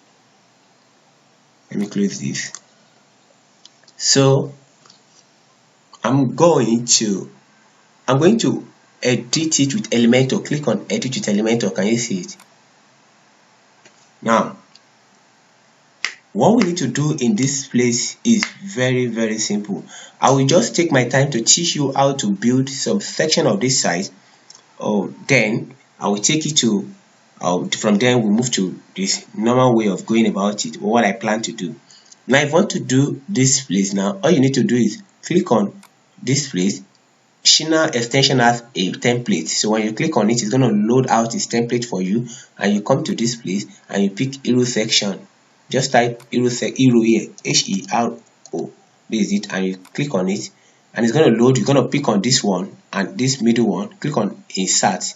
Let me close this. So I'm going to edit it with Elementor. Click on edit with Elementor. Can you see it? Now, what we need to do in this place is very, very simple. I will just take my time to teach you how to build some section of this site. Then I will take you to from there we'll move to this normal way of going about it, or what I plan to do. Now, if you want to do this place now, all you need to do is click on this place. Shina extension has a template, so when you click on it, it's going to load out its template for you, and you come to this place and you pick hero section. Just type hero here, HERO, this is it, and you click on it and it's going to load. You're going to pick on this one and this middle one, click on insert.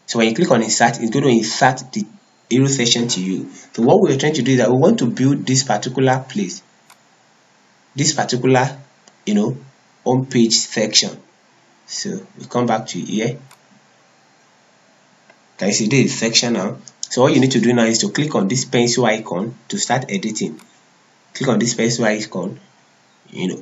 So when you click on insert, it's going to insert the hero section to you. So what we're trying to do is that we want to build this particular place, this particular home page section. So we come back to here. Can you see this section now? So all you need to do now is to click on this pencil icon to start editing. Click on this pencil icon.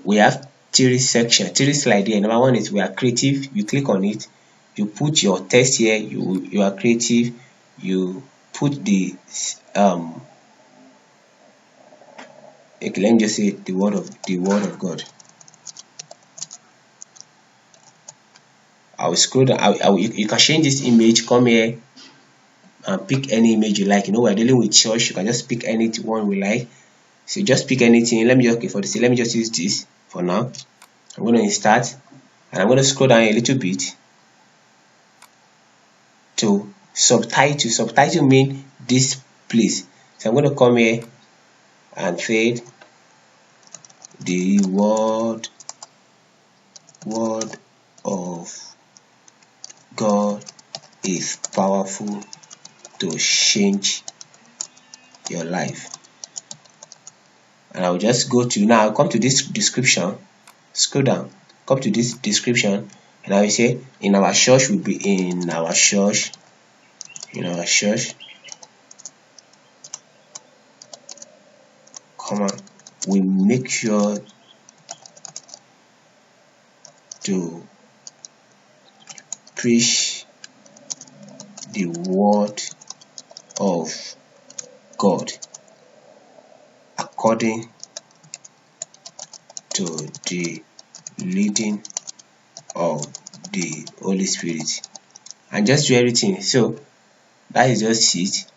We have 3 sections, 3 slides here. Number 1 is we are creative. You click on it, you put your text here. You are creative. You put the okay, let me just say the word of God. I will scroll down. You can change this image. Come here and pick any image you like. We're dealing with church. You can just pick any one we like. So just pick anything. Let me just let me just use this for now. I'm going to insert, and I'm going to scroll down a little bit to subtitle. Subtitle means this place. So I'm going to come here and say the word of God is powerful to change your life. And I'll just go to, now I'll come to this description, scroll down, come to this description, and I will say in our church will be in our church, comma, we make sure to preach the word of God according to the leading of the Holy Spirit, and just do everything. So that is just it.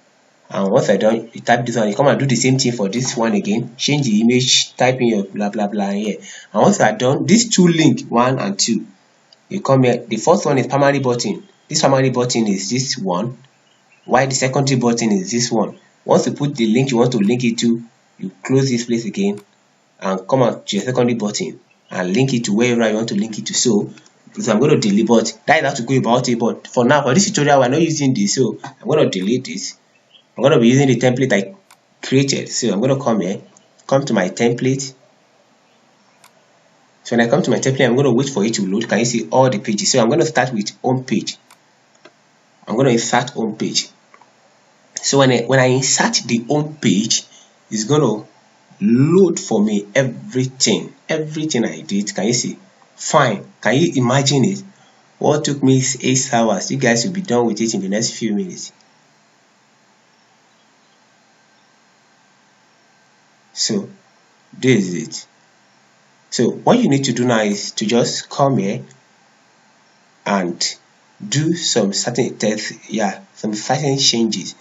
And once I done, you type this one, you come and do the same thing for this one again, change the image, type in your blah blah blah here. And once you are done, these two link 1 and 2, you come here. The first one is primary button. This primary button is this one, while the secondary button is this one. Once you put the link you want to link it to, you close this place again and come out to your secondary button and link it to wherever you want to link it to. So I'm going to delete, but that is how to go about it. But for now, for this tutorial, we're not using this, so I'm going to delete this. I'm going to be using the template I created. So I'm going to come here, come to my template. So when I come to my template, I'm going to wait for it to load. Can you see all the pages? So I'm going to start with home page. I'm going to insert home page. So when I insert the home page, it's going to load for me everything I did. Can you see? Fine. Can you imagine it? What took me 8 hours, you guys will be done with it in the next few minutes. So this is it. So what you need to do now is to just come here and do some certain tests, some certain changes.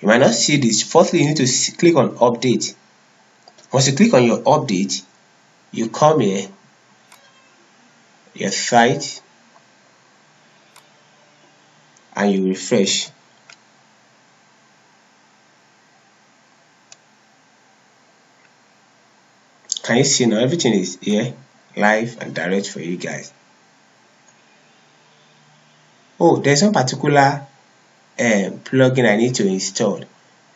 You might not see this. Firstly, you need to click on update. Once you click on your update, you come here, your site, and you refresh. Can you see now everything is here, live and direct for you guys? Oh, there's one particular plugin I need to install.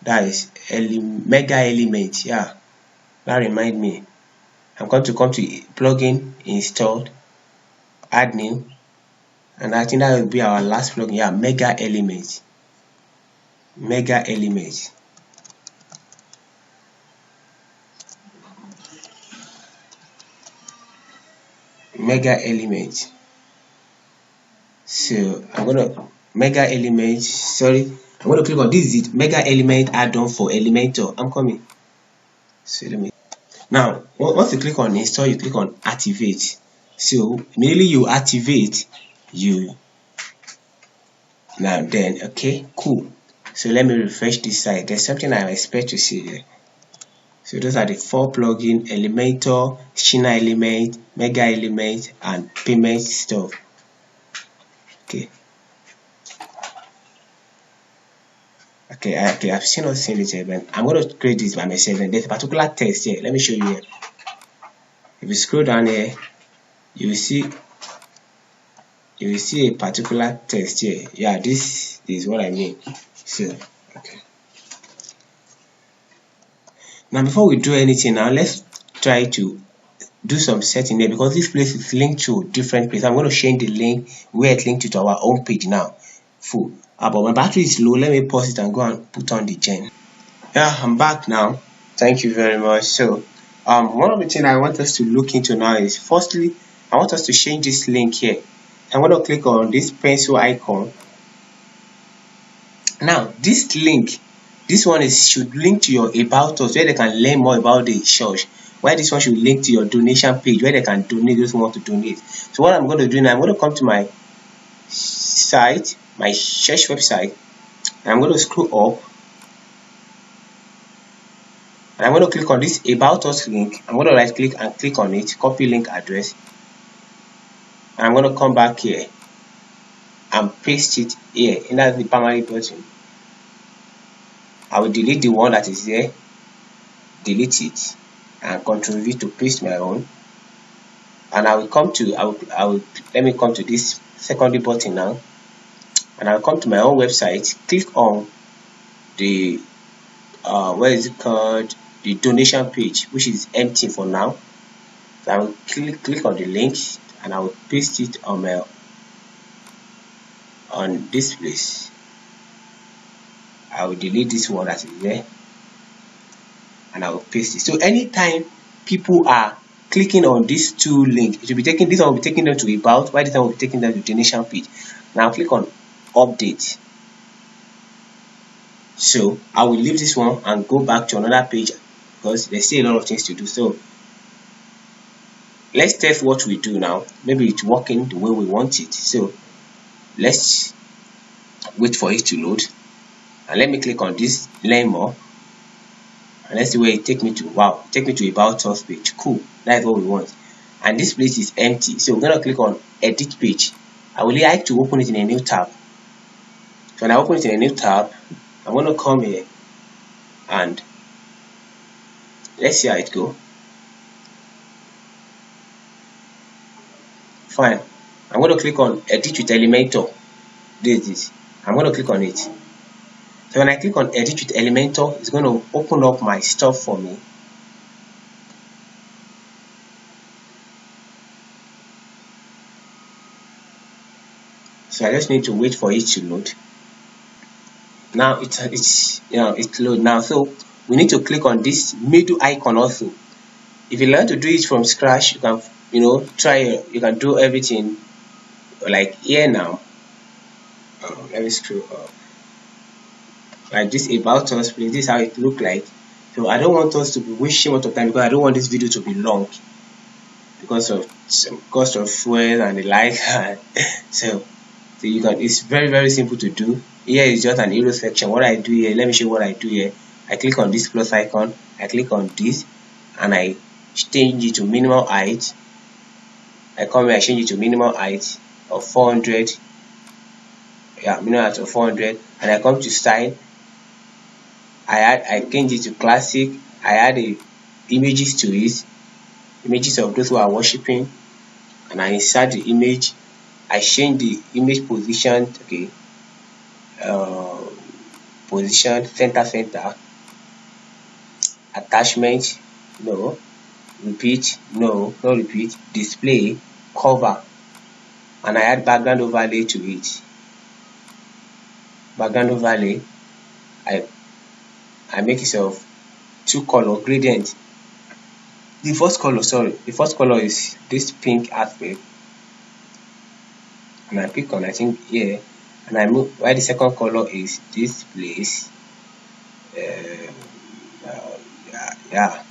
That is Mega Element. Yeah, that remind me. I'm going to come to plugin, installed, add new, and I think that will be our last plugin. Yeah, Mega Element. Mega Element. Mega Element. So I'm gonna Mega Element. Sorry, I'm gonna click on this. Is it Mega Element add-on for Elementor? I'm coming. So let me. Now, once you click on install, you click on activate. So immediately you activate, then okay, cool. So let me refresh this site. There's something I expect to see there. So those are the 4 plugins: Elementor, China Element, Mega Element, and payment stuff. Okay, I've seen it here, but I'm going to create this by myself. And there's a particular text here. Let me show you here. If you scroll down here, you will see a particular text here. Yeah, this is what I mean. So okay. Now before we do anything, now let's try to do some setting here, because this place is linked to different places. I'm going to change the link where it's linked to our home page now. Full. But my battery is low. Let me pause it and go and put on the gen. Yeah, I'm back now. Thank you very much. So one of the things I want us to look into now is, firstly, I want us to change this link here. I'm going to click on this pencil icon. Now this link, this one should link to your about us, where they can learn more about the church. While this one should link to your donation page, where they can donate, those who want to donate. So what I'm going to do now, I'm going to come to my site, my church website, and I'm going to scroll up, and I'm going to click on this about us link. I'm going to right click and click on it, copy link address, and I'm going to come back here and paste it here, and that's the primary button. I will delete the one that is there, delete it, and Ctrl V to paste my own. And I will come to let me come to this secondary button now, and I'll come to my own website, click on the what is it called, the donation page, which is empty for now. So I will click on the link and I will paste it on this place. I will delete this one that is there and I will paste it. So anytime people are clicking on these two links, it will be taking, this one will be taking them to about, while this one will be taking them to donation page. Now click on update. So I will leave this one and go back to another page because there's still a lot of things to do. So let's test what we do now. Maybe it's working the way we want it. So let's wait for it to load and let me click on this learn more and let's see where it take me to. Wow, take me to about us page. Cool, that's what we want. And this place is empty, so we're gonna click on edit page. I would like to open it in a new tab. So when I open it in a new tab, I'm gonna come here and let's see how it go. Fine, I'm going to click on edit with Elementor. This is, I'm going to click on it. So when I click on edit with Elementor, it's going to open up my stuff for me. So I just need to wait for it to load. Now it's load now. So we need to click on this middle icon also. If you learn to do it from scratch, you can try, you can do everything like here now. Let me scroll up. Like this about us, please. This is how it look like. So I don't want us to be wasting a lot of time because I don't want this video to be long because of some cost of fuel and the like. so you can, it's very simple to do. Here is just an arrow section. What I do here, let me show you what I do here. I click on this plus icon, I click on this and I change it to minimal height. I come here, I change it to minimal height of 400. Yeah, minimal height of 400, and I come to style. I change it to classic. I add the images to it, images of those who are worshiping, and I insert the image. I change the image position. Okay, position center. Attachment, no. Repeat, no repeat. Display, cover, and I add background overlay to it. Background overlay, I make it of 2 color gradient. The first color is this pink aspect, and I pick on, I think here, and I move. While the second color is this place. Yeah.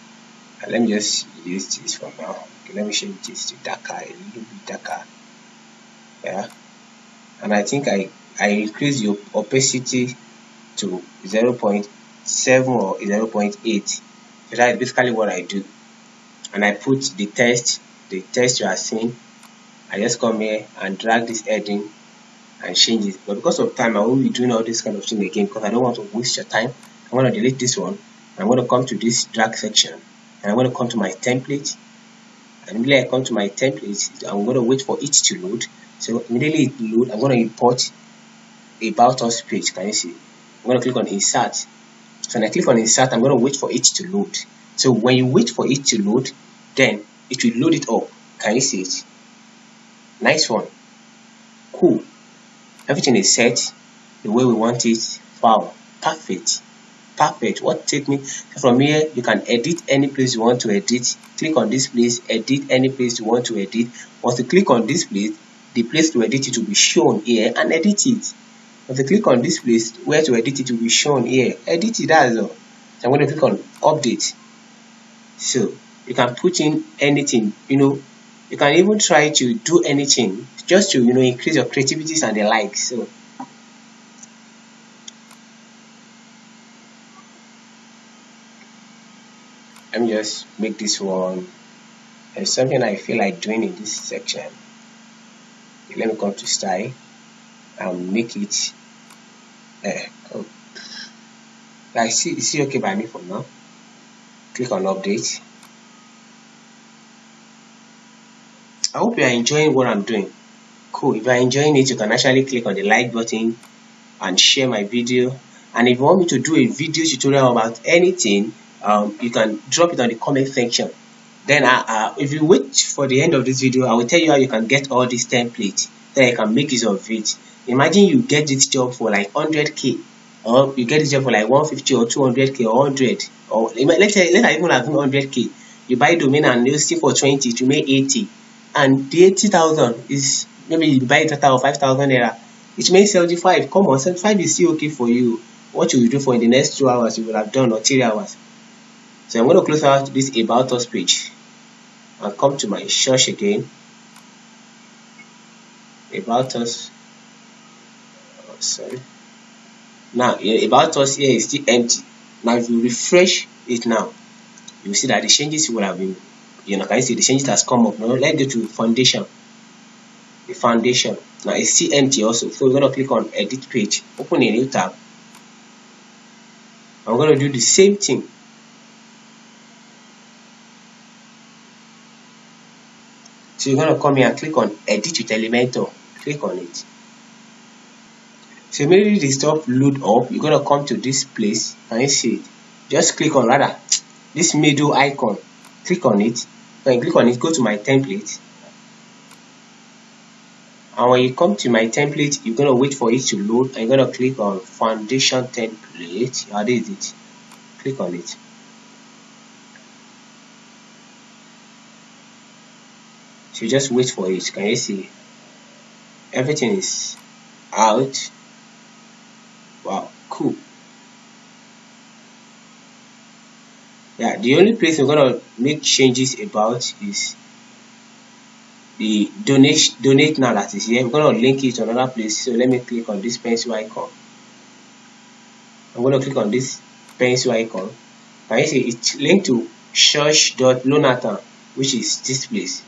Let me just use this for now. Okay, let me change this to darker, a little bit darker. Yeah, and I think I increase the opacity to 0.7 or 0.8. So that is basically what I do. And I put the text you are seeing. I just come here and drag this heading and change it. But because of time, I won't be doing all this kind of thing again because I don't want to waste your time. I'm going to delete this one. I'm going to come to this drag section and I'm going to come to my template. And immediately I come to my template, I'm going to wait for it to load. So immediately it load, I'm going to import about us page. Can you see? I'm going to click on insert. So when I click on insert, I'm going to wait for it to load. So when you wait for it to load, then it will load it up. Can you see it? Nice one. Cool. Everything is set the way we want it. Wow. Perfect. What take me from here? You can edit any place you want to edit. Click on this place, edit any place you want to edit. Once you click on this place, the place to edit it will be shown here and edit it. Once you click on this place where to edit it will be shown here. Edit it, that's all. So I'm going to click on update. So you can put in anything, you can even try to do anything just to increase your creativities and the like. So let me just make this one. There's something I feel like doing in this section. Okay, let me come to style and make it I see okay by me for now. Click on update. I hope you are enjoying what I'm doing. Cool. If you are enjoying it, you can actually click on the like button and share my video And if you want me to do a video tutorial about anything, you can drop it on the comment section. Then if you wait for the end of this video, I will tell you how you can get all these templates, then you can make use of it. Imagine you get this job for like 100k, or you get this job for like 150 or 200k or 100, or let's even have 100k. You buy domain and hosting for 20 to make 80, and the 80,000 is maybe you buy it at 5,000 naira. It makes 75. Come on, 75 is still okay for you. What you will do for in the next 2 hours, you will have done, or 3 hours. So I'm going to close out this About Us page and come to my church again. About Us. Oh, sorry. Now, About Us here is still empty. Now, if you refresh it now, you will see that the changes will have been, can you see the changes has come up. Now, let's go to foundation. The foundation. Now, it's still empty also. So, we're going to click on Edit Page. Open a new tab. I'm going to do the same thing. So you're going to come here and click on Edit with Elementor. Click on it. So immediately the stuff load up, you're going to come to this place. Can you see it? Just click on this middle icon. Click on it. When you click on it, go to my template. And when you come to my template, you're going to wait for it to load. And you're going to click on Foundation Template. How is it? Click on it. So you just wait for it. Can you see? Everything is out. Wow, cool. Yeah, the only place we're gonna make changes about is the donate now that is here. We're gonna link it to another place. So let me click on this pencil icon. I'm gonna click on this pencil icon. Can you see it's linked to church.lonatan, which is this place.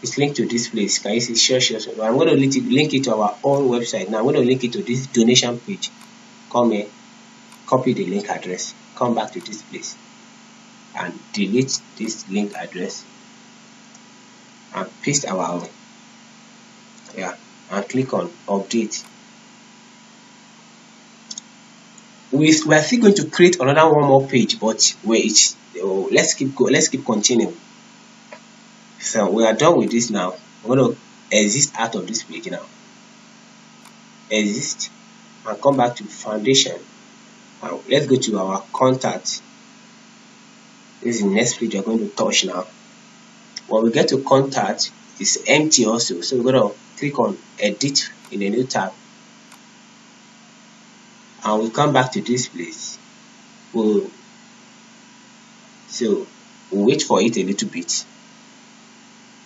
It's linked to this place. Can you see church? I'm going to link it to our own website. Now I'm going to link it to this donation page. Come here, copy the link address, come back to this place and delete this link address and paste our own. Yeah, and click on update. We are still going to create another one more page, but let's keep continuing. So we are done with this now. I'm going to exit out of this page now. Exit and come back to foundation. Now let's go to our contact. This is the next page we're going to touch now. When we get to contact, it's empty also. So we're going to click on edit in a new tab. And we'll come back to this place. We'll wait for it a little bit.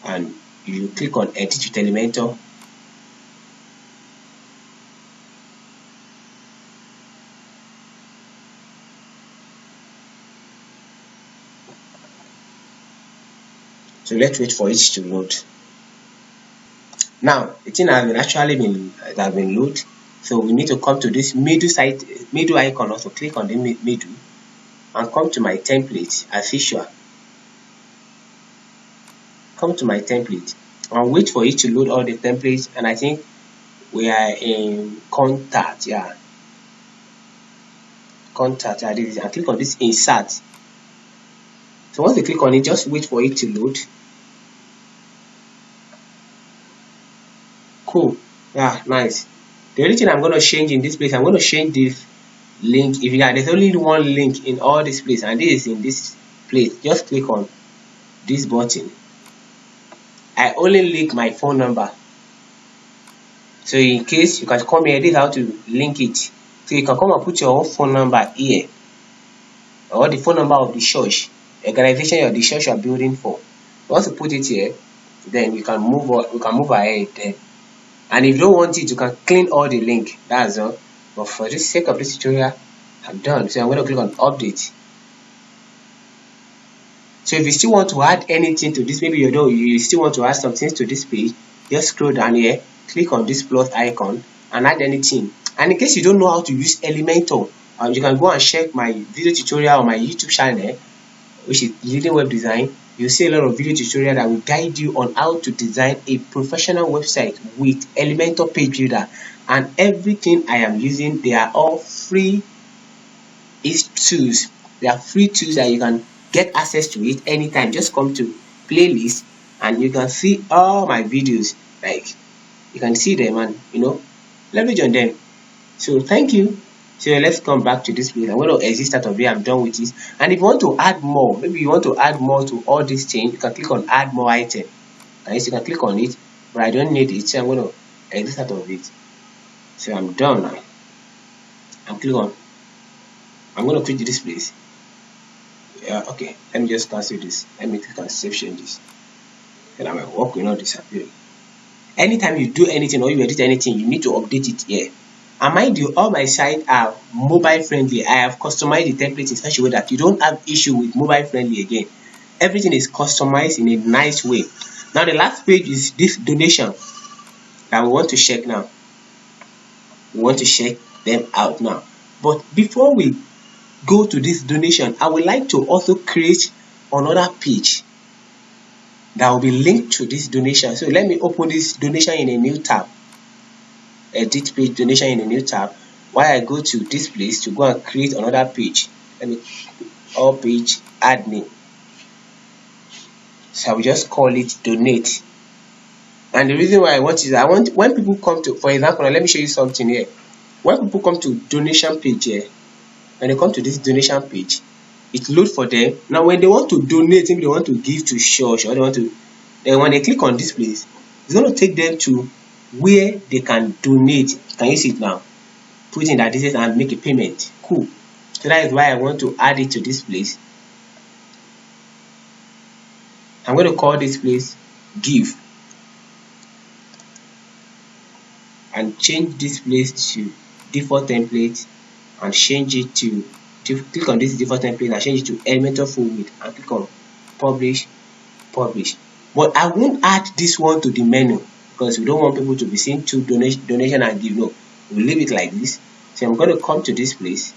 And you click on Edit with Elementor. So let's wait for it to load. Now the thing has been loaded. So we need to come to this middle icon also. Click on the middle and come to my template as usual. Come to my template and wait for it to load all the templates. And I think we are in contact. Yeah, contact. And click on this insert. So once you click on it, just wait for it to load. Cool. Yeah, nice. The only thing I'm going to change in this place, I'm going to change this link. There's only one link in all this place, and this is in this place. Just click on this button. I only link my phone number. So in case you can come here, this is how to link it. So you can come and put your own phone number here, or the phone number of the church, organization or the church you are building for. Once you put it here, then you can move ahead then. And if you don't want it, you can clean all the link. That's all. But for the sake of this tutorial, I'm done. So I'm going to click on update. So if you still want to add anything to this, maybe you still want to add some things to this page, just scroll down here, click on this plus icon and add anything. And in case you don't know how to use Elementor, you can go and check my video tutorial on my YouTube channel, which is Leading Web Design. you'll see a lot of video tutorial that will guide you on how to design a professional website with Elementor page builder. And everything I am using, they are all free tools. They are free tools that you can get access to it anytime. Just come to playlist and you can see all my videos. Like, you can see them and leverage on them. So thank you. So let's come back to this place. I'm going to exit out of here. I'm done with this. And if you want to add more, maybe you want to add more to all these things, you can click on add more item. And yes, you can click on it, but I don't need it, so I'm going to exit out of it. So I'm done now. I'm going to quit this place. Yeah, okay. Let me just cancel this. Let me click on save changes. And my work will not disappear. Anytime you do anything or you edit anything, you need to update it here. And mind you, all my sites are mobile friendly. I have customized the template in such a way that you don't have issue with mobile friendly again. Everything is customized in a nice way. Now the last page is this donation that we want to check now. We want to check them out now. But before we go to this donation, I would like to also create another page that will be linked to this donation. So let me open this donation in a new tab. Edit page donation in a new tab. While I go to this place to go and create another page. Let me all page admin. So I will just call it donate. And the reason why I want is I want when people come to, for example, let me show you something here. When people come to donation page here, when they come to this donation page, it loads for them. Now when they want to donate, if they want to give to church or they want to, then when they click on this place, it's going to take them to where they can donate. Can you see it now? Put in that details and make a payment. Cool. So that is why I want to add it to this place. I'm going to call this place give and change this place to default template and change it to click on this default template and change it to Elementor full width and click on publish. But I won't add this one to the menu because we don't want people to be seeing two donation and give. No, we'll leave it like this. So I'm going to come to this place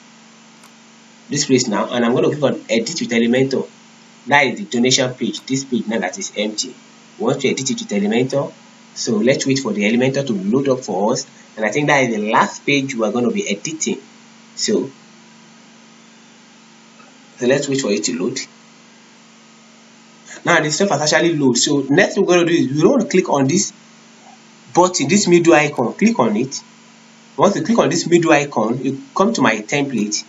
now, and I'm going to click on edit with Elementor. That is the donation page. This page now that is empty. We want to edit it with Elementor. So let's wait for the Elementor to load up for us. And I think that is the last page we are going to be editing. So let's wait for it to load. Now the stuff has actually loaded. So next thing we're going to do is we want to click on this button, this middle icon. Click on it. Once you click on this middle icon, you come to my template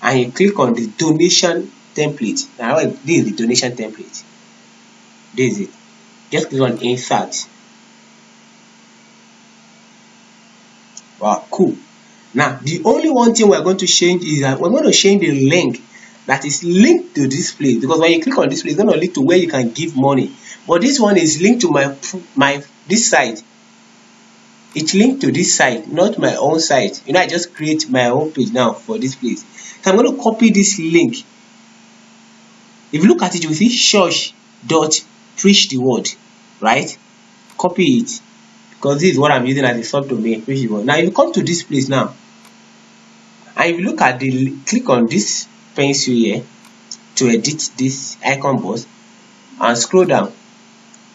and you click on the donation template. Now this is the donation template. This is it. Just click on insert. Wow, cool. Now the only one thing we're going to change is that we're going to change the link that is linked to this place, because when you click on this place, it's going to link to where you can give money. But this one is linked to this site. It's linked to this site, not my own site. I just create my own page now for this place. So I'm going to copy this link. If you look at it, you will see church.preach the word, right? Copy it, because this is what I'm using as a subdomain. Preach the word. Now, if you come to this place now, and if you look at click on this pencil here to edit this icon box and scroll down,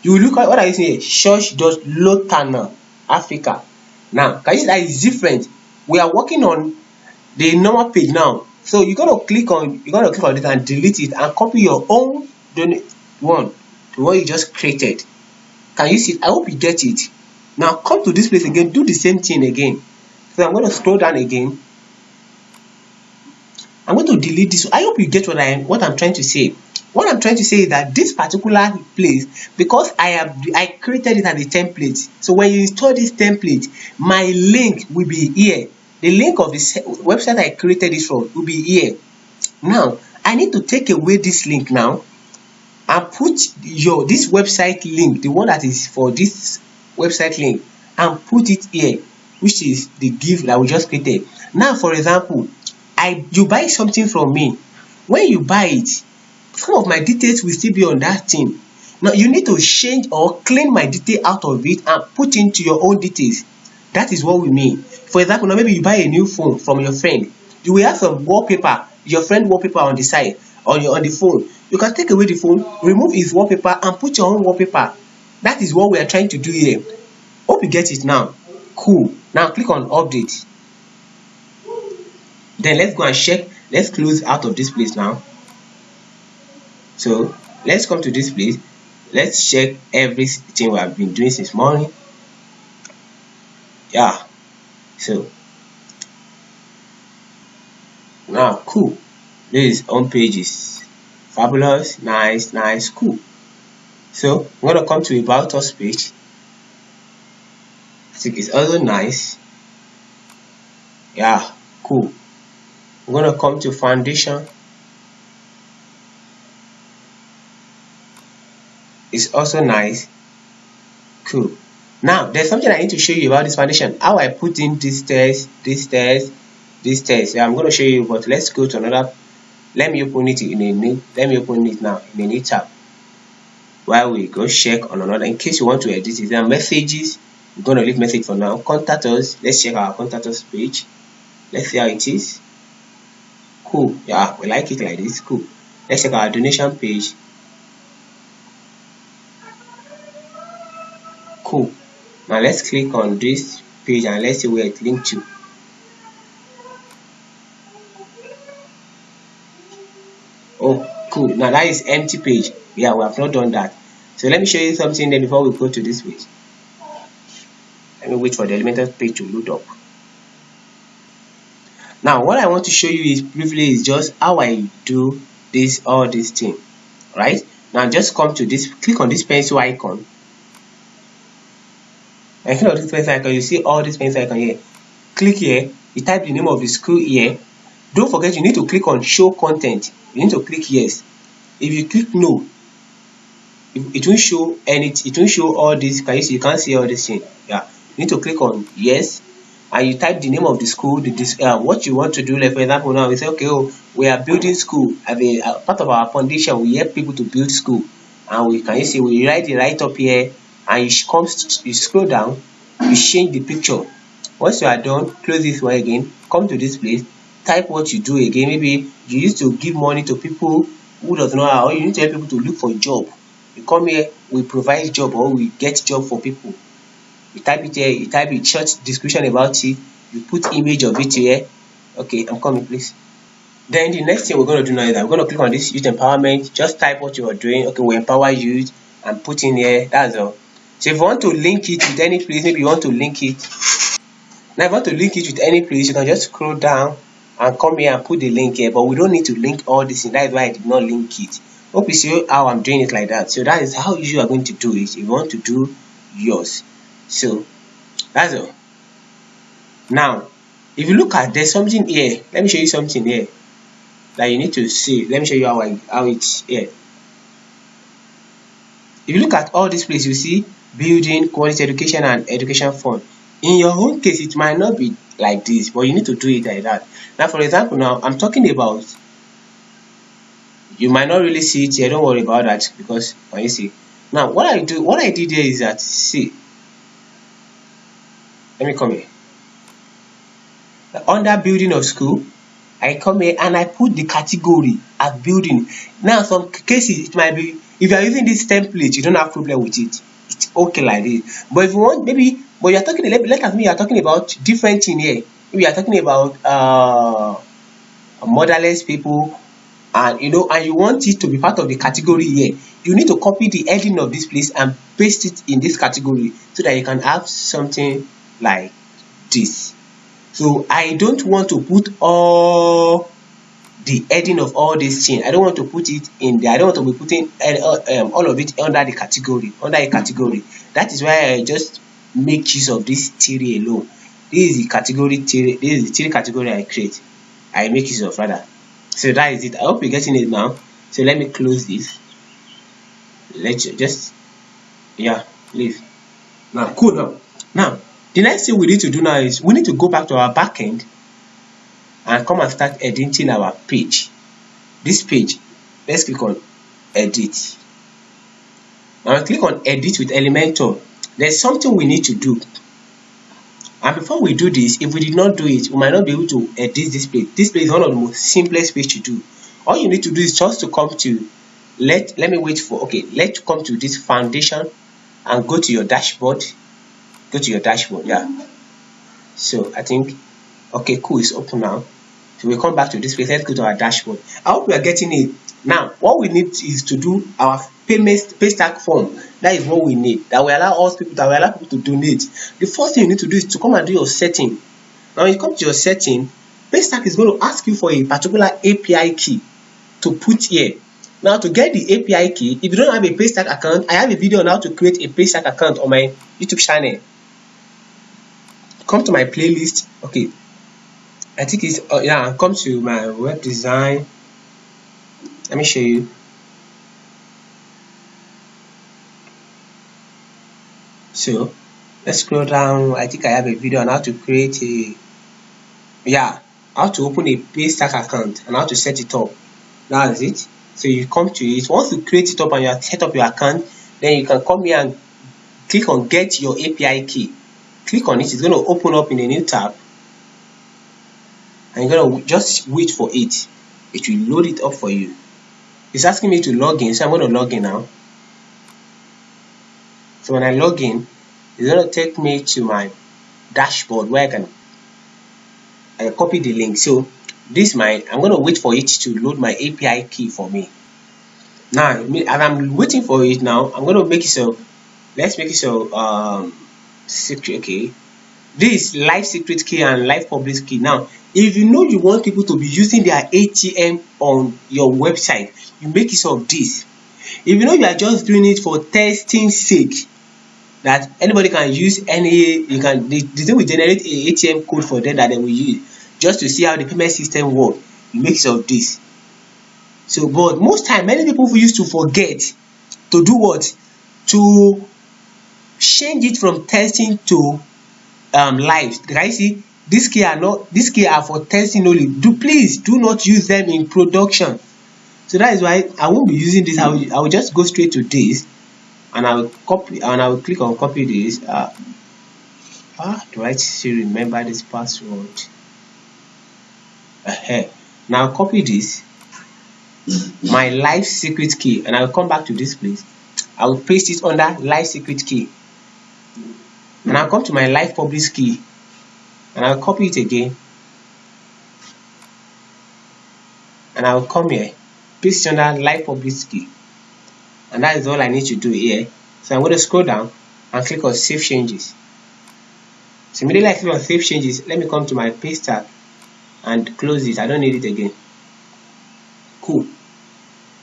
you will look at what I see here, church.local Africa. Now, can you see that it's different? We are working on the normal page now. So you're gonna click on it and delete it and copy your own one to what you just created. Can you see it? I hope you get it. Now come to this place again, do the same thing again. So I'm going to scroll down again. I'm going to delete this. I hope you get what I'm trying to say. What I'm trying to say is that this particular place, because I created it as a template. So when you install this template, my link will be here. The link of this website I created this from will be here. Now I need to take away this link now and put this website link, the one that is for this website link, and put it here, which is the gift that we just created. Now, for example, you buy something from me. When you buy it, some of my details will still be on that thing. Now you need to change or clean my detail out of it and put into your own details. That is what we mean. For example, now maybe you buy a new phone from your friend. You will have some wallpaper, your friend wallpaper on the side, on the phone. You can take away the phone, remove his wallpaper and put your own wallpaper. That is what we are trying to do here. Hope you get it now. Cool. Now click on update. Then let's go and check. Let's close out of this place now. So let's come to this place. Let's check everything we have been doing since morning. Yeah. So now cool. This home page is fabulous, nice, cool. So I'm gonna come to about us page. I think it's also nice. Yeah, cool. I'm gonna come to foundation. It's also nice. Cool. Now there's something I need to show you about this foundation. How I put in this text. Yeah, I'm gonna show you, but let's go to another. Let me open it in a new. Let me open it now in a new tab. While we go check on another, in case you want to edit it. There are messages. We're gonna leave message for now. Contact us. Let's check our contact us page. Let's see how it is. Cool. Yeah, we like it like this. Cool. Let's check our donation page. Cool. Now let's click on this page and let's see where it linked to. Oh, cool. Now that is empty page. Yeah, we have not done that. So let me show you something then before we go to this page. Let me wait for the Elementor page to load up. Now what I want to show you is briefly is just how I do this all this thing. Right? Now just come to this, click on this pencil icon. And click on this pencil icon, you see all this pencil icon here. Click here, you type the name of the school here. Don't forget you need to click on show content. You need to click yes. If you click no, it won't show anything. It won't show all this. Can you see? You can't see all this thing. Yeah, you need to click on yes, and you type the name of the school, what you want to do. Like for example, now we say, okay, oh, we are building school. As a part of our foundation, we help people to build school, and we can you see we write it right up here, and you scroll down, you change the picture. Once you are done, close this one again. Come to this place. Type what you do again. Maybe you used to give money to people who does not have, or you need to help people to look for a job. You come here, we provide job or we get job for people. You type it here, you type a short description about it, you put image of it here. Okay, I'm coming please. Then the next thing we're going to do now is that we're going to click on this youth empowerment. Just type what you are doing. Okay, we empower youth and put in here. That's all. So if you want to link it with any place, maybe you want to link it. Now if you want to link it with any place, you can just scroll down and come here and put the link here, but we don't need to link all this in. That is why I did not link it. Hope you see how I'm doing it like that. So that is how you are going to do it if you want to do yours. So that's all. Now if you look at, there's something here. Let me show you something here that you need to see. Let me show you how it's here. If you look at all this place, you see building, quality education and education fund. In your own case, it might not be like this, but you need to do it like that. Now for example, now I'm talking about, you might not really see it here. Don't worry about that, because when you see now what I did here is that, see, let me come here. Under building of school, I come here and I put the category as building. Now some cases it might be, if you are using this template, you don't have problem with it. It's okay like this. But if you want, maybe, but you are talking, let us me, you are talking about different thing here. Maybe you are talking about motherless people, and and you want it to be part of the category here. You need to copy the heading of this place and paste it in this category so that you can have something like this. So I don't want to put all the heading of all this thing. I don't want to put it in there. I don't want to be putting all of it under the category, under a category. That is why I just make use of this theory alone. This is the category theory. This is the theory category I create. I make use of rather. So that is it. I hope you're getting it now. So let me close this. Let's just, yeah, leave. Now cool. Now the next thing we need to do now is we need to go back to our backend and come and start editing our page. This page, let's click on edit. Now click on edit with Elementor. There's something we need to do, and before we do this, if we did not do it, we might not be able to edit this page. This page is one of the most simplest page to do. All you need to do is just to come to let me wait for, okay, let's come to this foundation and go to your dashboard. Go to your dashboard. Yeah, so I think, okay, cool, it's open now. So we come back to this place. Let's go to our dashboard. I hope we are getting it. Now what we need is to do our pay stack form. That is what we need, that will allow us people, that will allow people to donate. The first thing you need to do is to come and do your setting. Now when you come to your setting, Paystack is going to ask you for a particular API key to put here. Now to get the API key, if you don't have a Paystack account, I have a video on how to create a Paystack account on my YouTube channel. Come to my playlist. Okay, I think it's yeah, come to my web design. Let me show you. So let's scroll down. I think I have a video on how to create a, yeah, how to open a Paystack account and how to set it up. That's it. So you come to it. Once you create it up and you have set up your account, then you can come here and click on get your API key. Click on it. It's going to open up in a new tab, and you're going to just wait for it. It will load it up for you. It's asking me to log in, so I'm going to log in now. So when I log in, it's going to take me to my dashboard where I can copy the link. So this I'm going to wait for it to load my API key for me. Now as I'm waiting for it now, I'm going to make it so, let's make it so secret. Okay, this live secret key and live public key. Now if you know you want people to be using their ATM on your website, you make use of this. If you know you are just doing it for testing sake, that anybody can use any, you can, they will generate a ATM code for them that they will use just to see how the payment system works. You make use of this. So but most time many people used to forget to do what, to change it from testing to live. Can you see this key are not, this key are for testing only. Please do not use them in production. So that is why I won't be using this. I will just go straight to this, and I will copy, and I will click on copy this. Do I still remember this password? Now copy this, my live secret key, and I will come back to this place. I will paste it under live secret key, and I'll come to my live public key, and I'll copy it again, and I will come here, paste it under live public key, and that is all I need to do here. So I'm going to scroll down and click on save changes. So immediately I click on save changes, let me come to my Paystack and close it. I don't need it again. Cool.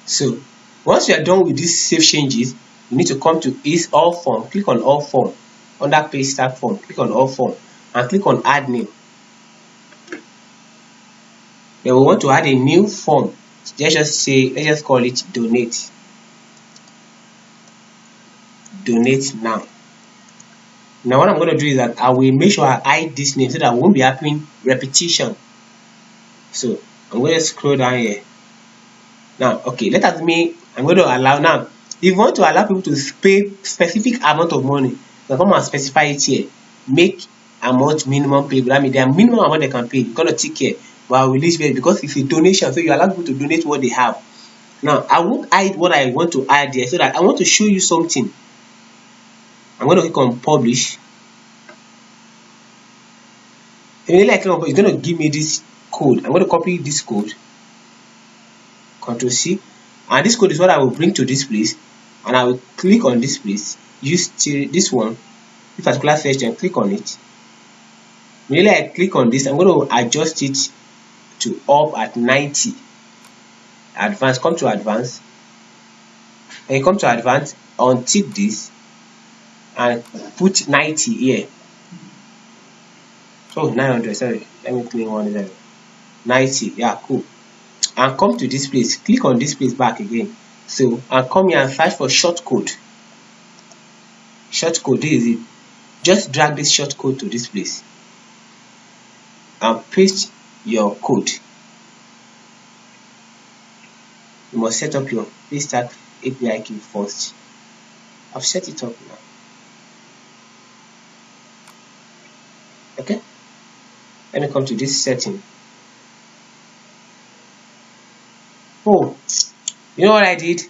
So once you are done with these save changes, you need to come to is all form. Click on all form under Paystack form. Click on all form and click on add new. Then we want to add a new form. Let's just call it donate. Donate now. Now what I'm going to do is that I will make sure I hide this name so that I won't be happening repetition. So I'm going to scroll down here. Now, okay, I'm going to allow now. If you want to allow people to pay specific amount of money, you can come and specify it here. Make amount minimum payable. I mean, their minimum amount they can pay. You're going to tick here. But I will leave it because it's a donation, so you allow people to donate what they have. Now, I won't hide what I want to add here, so that I want to show you something. I'm going to click on publish. Immediately I click on, it's going to give me this code. I'm going to copy this code. Ctrl C, and this code is what I will bring to this place, and I will click on this place, use this one, this particular search, and click on it. Immediately I click on this, I'm going to adjust it to up at 90. Advanced, come to advanced, and you come to advanced, untick this and put 90 here. Oh, 900, sorry, let me clean 100. 90, yeah, cool. And come to this place, click on this place back again. So and come here and search for shortcode. Shortcode, this is it. Just drag this shortcode to this place and paste your code. You must set up your Paystack API key first. I've set it up now. Okay, let me come to this setting. Oh, you know what I did?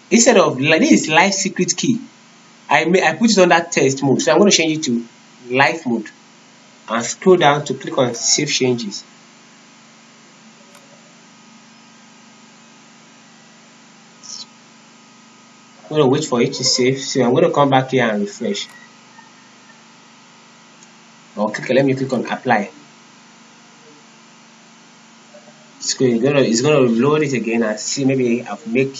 Instead of like this is live secret key, I put it under test mode, so I'm going to change it to live mode and scroll down to click on save changes. I'm going to wait for it to save, so I'm going to come back here and refresh. Okay, let me click on apply. It's going to load it again and see. Maybe I've make.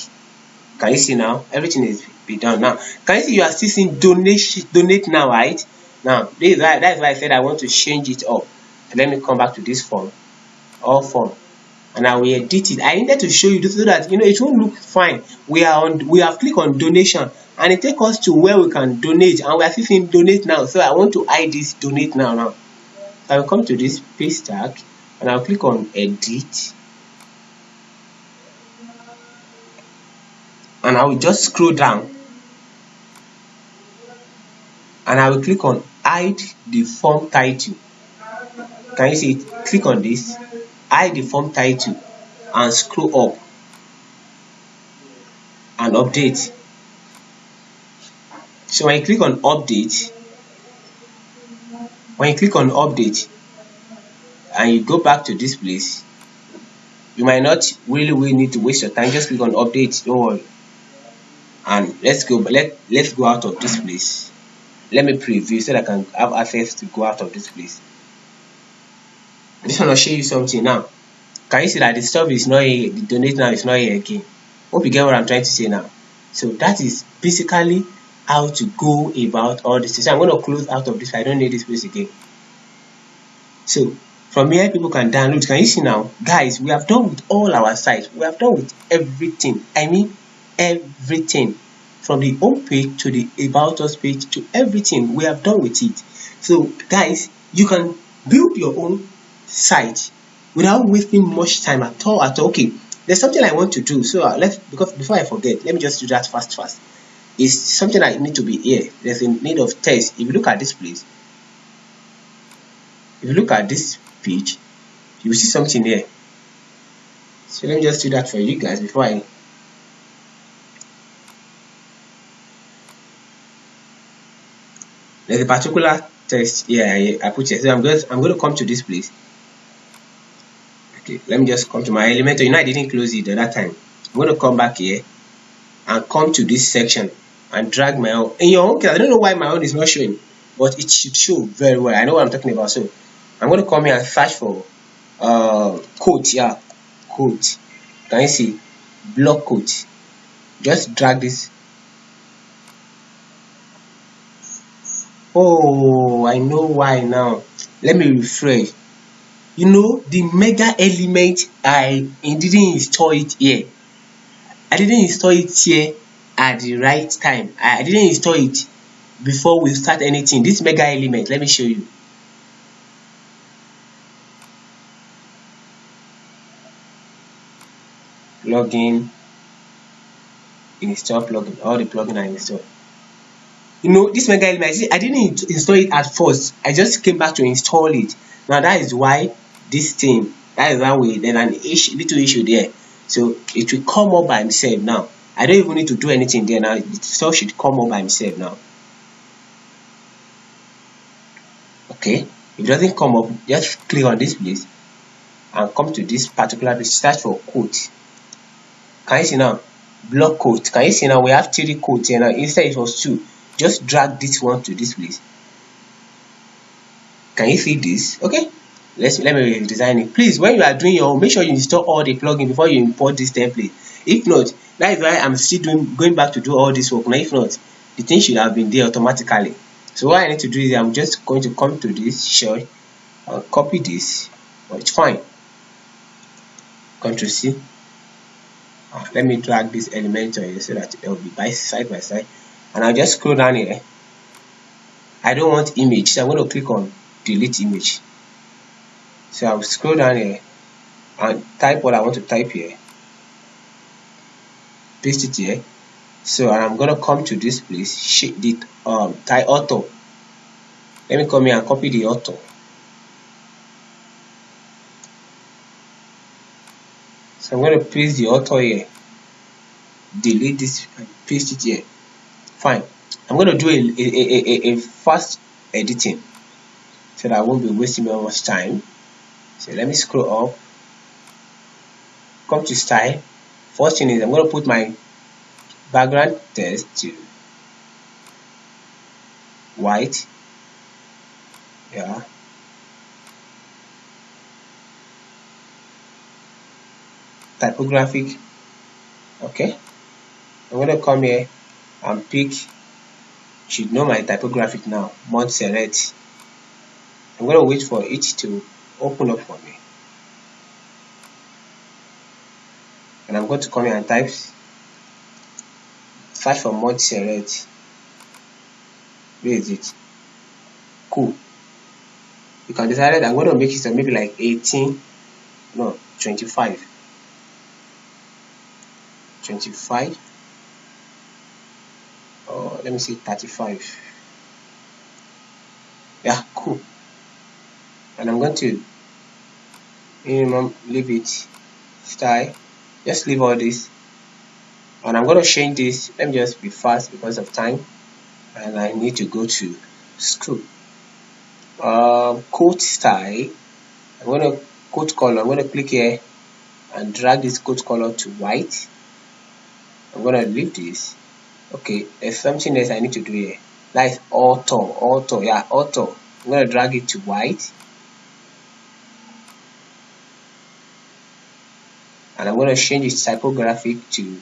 Can you see now? Everything is be done now. Can you see you are still seeing donate now, right? Now that's why I said I want to change it up. Let me come back to this form, all form, and I will edit it. I needed to show you this so that it won't look fine. We have clicked on donation and it takes us to where we can donate, and we are still seeing donate now. So I want to hide this donate now. I will come to this paste tag and I'll click on edit, and I will just scroll down and I will click on hide the form title. Can you see it? Click on this, hide the form title, and scroll up and update. So when you click on update, and you go back to this place, you might not really need to waste your time. Just click on update, don't worry. And let's go out of this place. Let me preview so that I can have access to go out of this place. I just want to show you something now. Can you see that the stuff is not here? The donate now is not here again. Hope you get what I'm trying to say now. So that is basically how to go about all this. So I'm going to close out of this. I don't need this place again. So from here, people can download. Can you see now, guys? We have done with all our sites. We have done with everything. I mean, everything. From the home page to the about us page to everything, we have done with it. So guys, you can build your own site without wasting much time at all. Okay, there's something I want to do, so because before I forget, let me just do that fast. It's something I need to be here. There's a need of text. If you look at this place, if you look at this page, you will see something here. So let me just do that for you guys before I there's a particular text here I put here. So I'm going to come to this place. Okay, let me just come to my Elementor. I didn't close it at that time. I'm going to come back here and come to this section and drag my own. In your own case, I don't know why my own is not showing, but it should show very well. I know what I'm talking about. So I'm going to come here and search for quote. Yeah, quote. Can you see block quote? Just drag this. Oh, I know why now. Let me refresh. The mega element, I didn't install it here. I didn't install it here at the right time. I didn't install it before we start anything. This mega element, let me show you. Login, install plugin, all the plugin I installed. This mega element, I didn't install it at first. I just came back to install it. Now that is why this thing, that is why there's an little issue there. So it will come up by itself now. I don't even need to do anything there now. The stuff should come up by itself now. Okay, if it doesn't come up, just click on this place and come to this particular place, search for quote. Can you see now? Block quote. Can you see now? We have 3 quotes here now. Instead it was 2. Just drag this one to this place. Can you see this? Okay, let me redesign it. Please, when you are doing your own, make sure you install all the plugins before you import this template. If not, that is why I'm still going back to do all this work. Now if not, the thing should have been there automatically. So what I need to do is I'm just going to come to this shell and copy this. Oh, it's fine. Ctrl C. Let me drag this Elementor here so that it will be side by side. And I'll just scroll down here. I don't want image, so I'm going to click on delete image. So I'll scroll down here and type what I want to type here. Paste it here. So and I'm going to come to this place, the type author. Let me come here and copy the author. So I'm going to paste the author here. delete this and paste it here. Fine. I'm going to do a fast editing so that I won't be wasting much time. So let me scroll up, come to style. First thing is I'm going to put my background text to white. Yeah. Typographic. Okay. I'm going to come here and pick, should know my typographic now, Montserrat. I'm going to wait for it to open up for me. And I'm going to come here and type, search for Montserrat. Where is it? Cool. You can decide that I'm going to make it maybe like 18, no, 25. 25. Oh, let me see, 35. Yeah, cool. And I'm going to minimum leave it style. Just leave all this. And I'm going to change this. Let me just be fast because of time. And I need to go to scroll. Coat style. I'm going to coat color. I'm going to click here and drag this coat color to white. I'm going to leave this. Okay, there's something else I need to do here. That is auto. Yeah, auto. I'm going to drag it to white. And I'm going to change its typographic to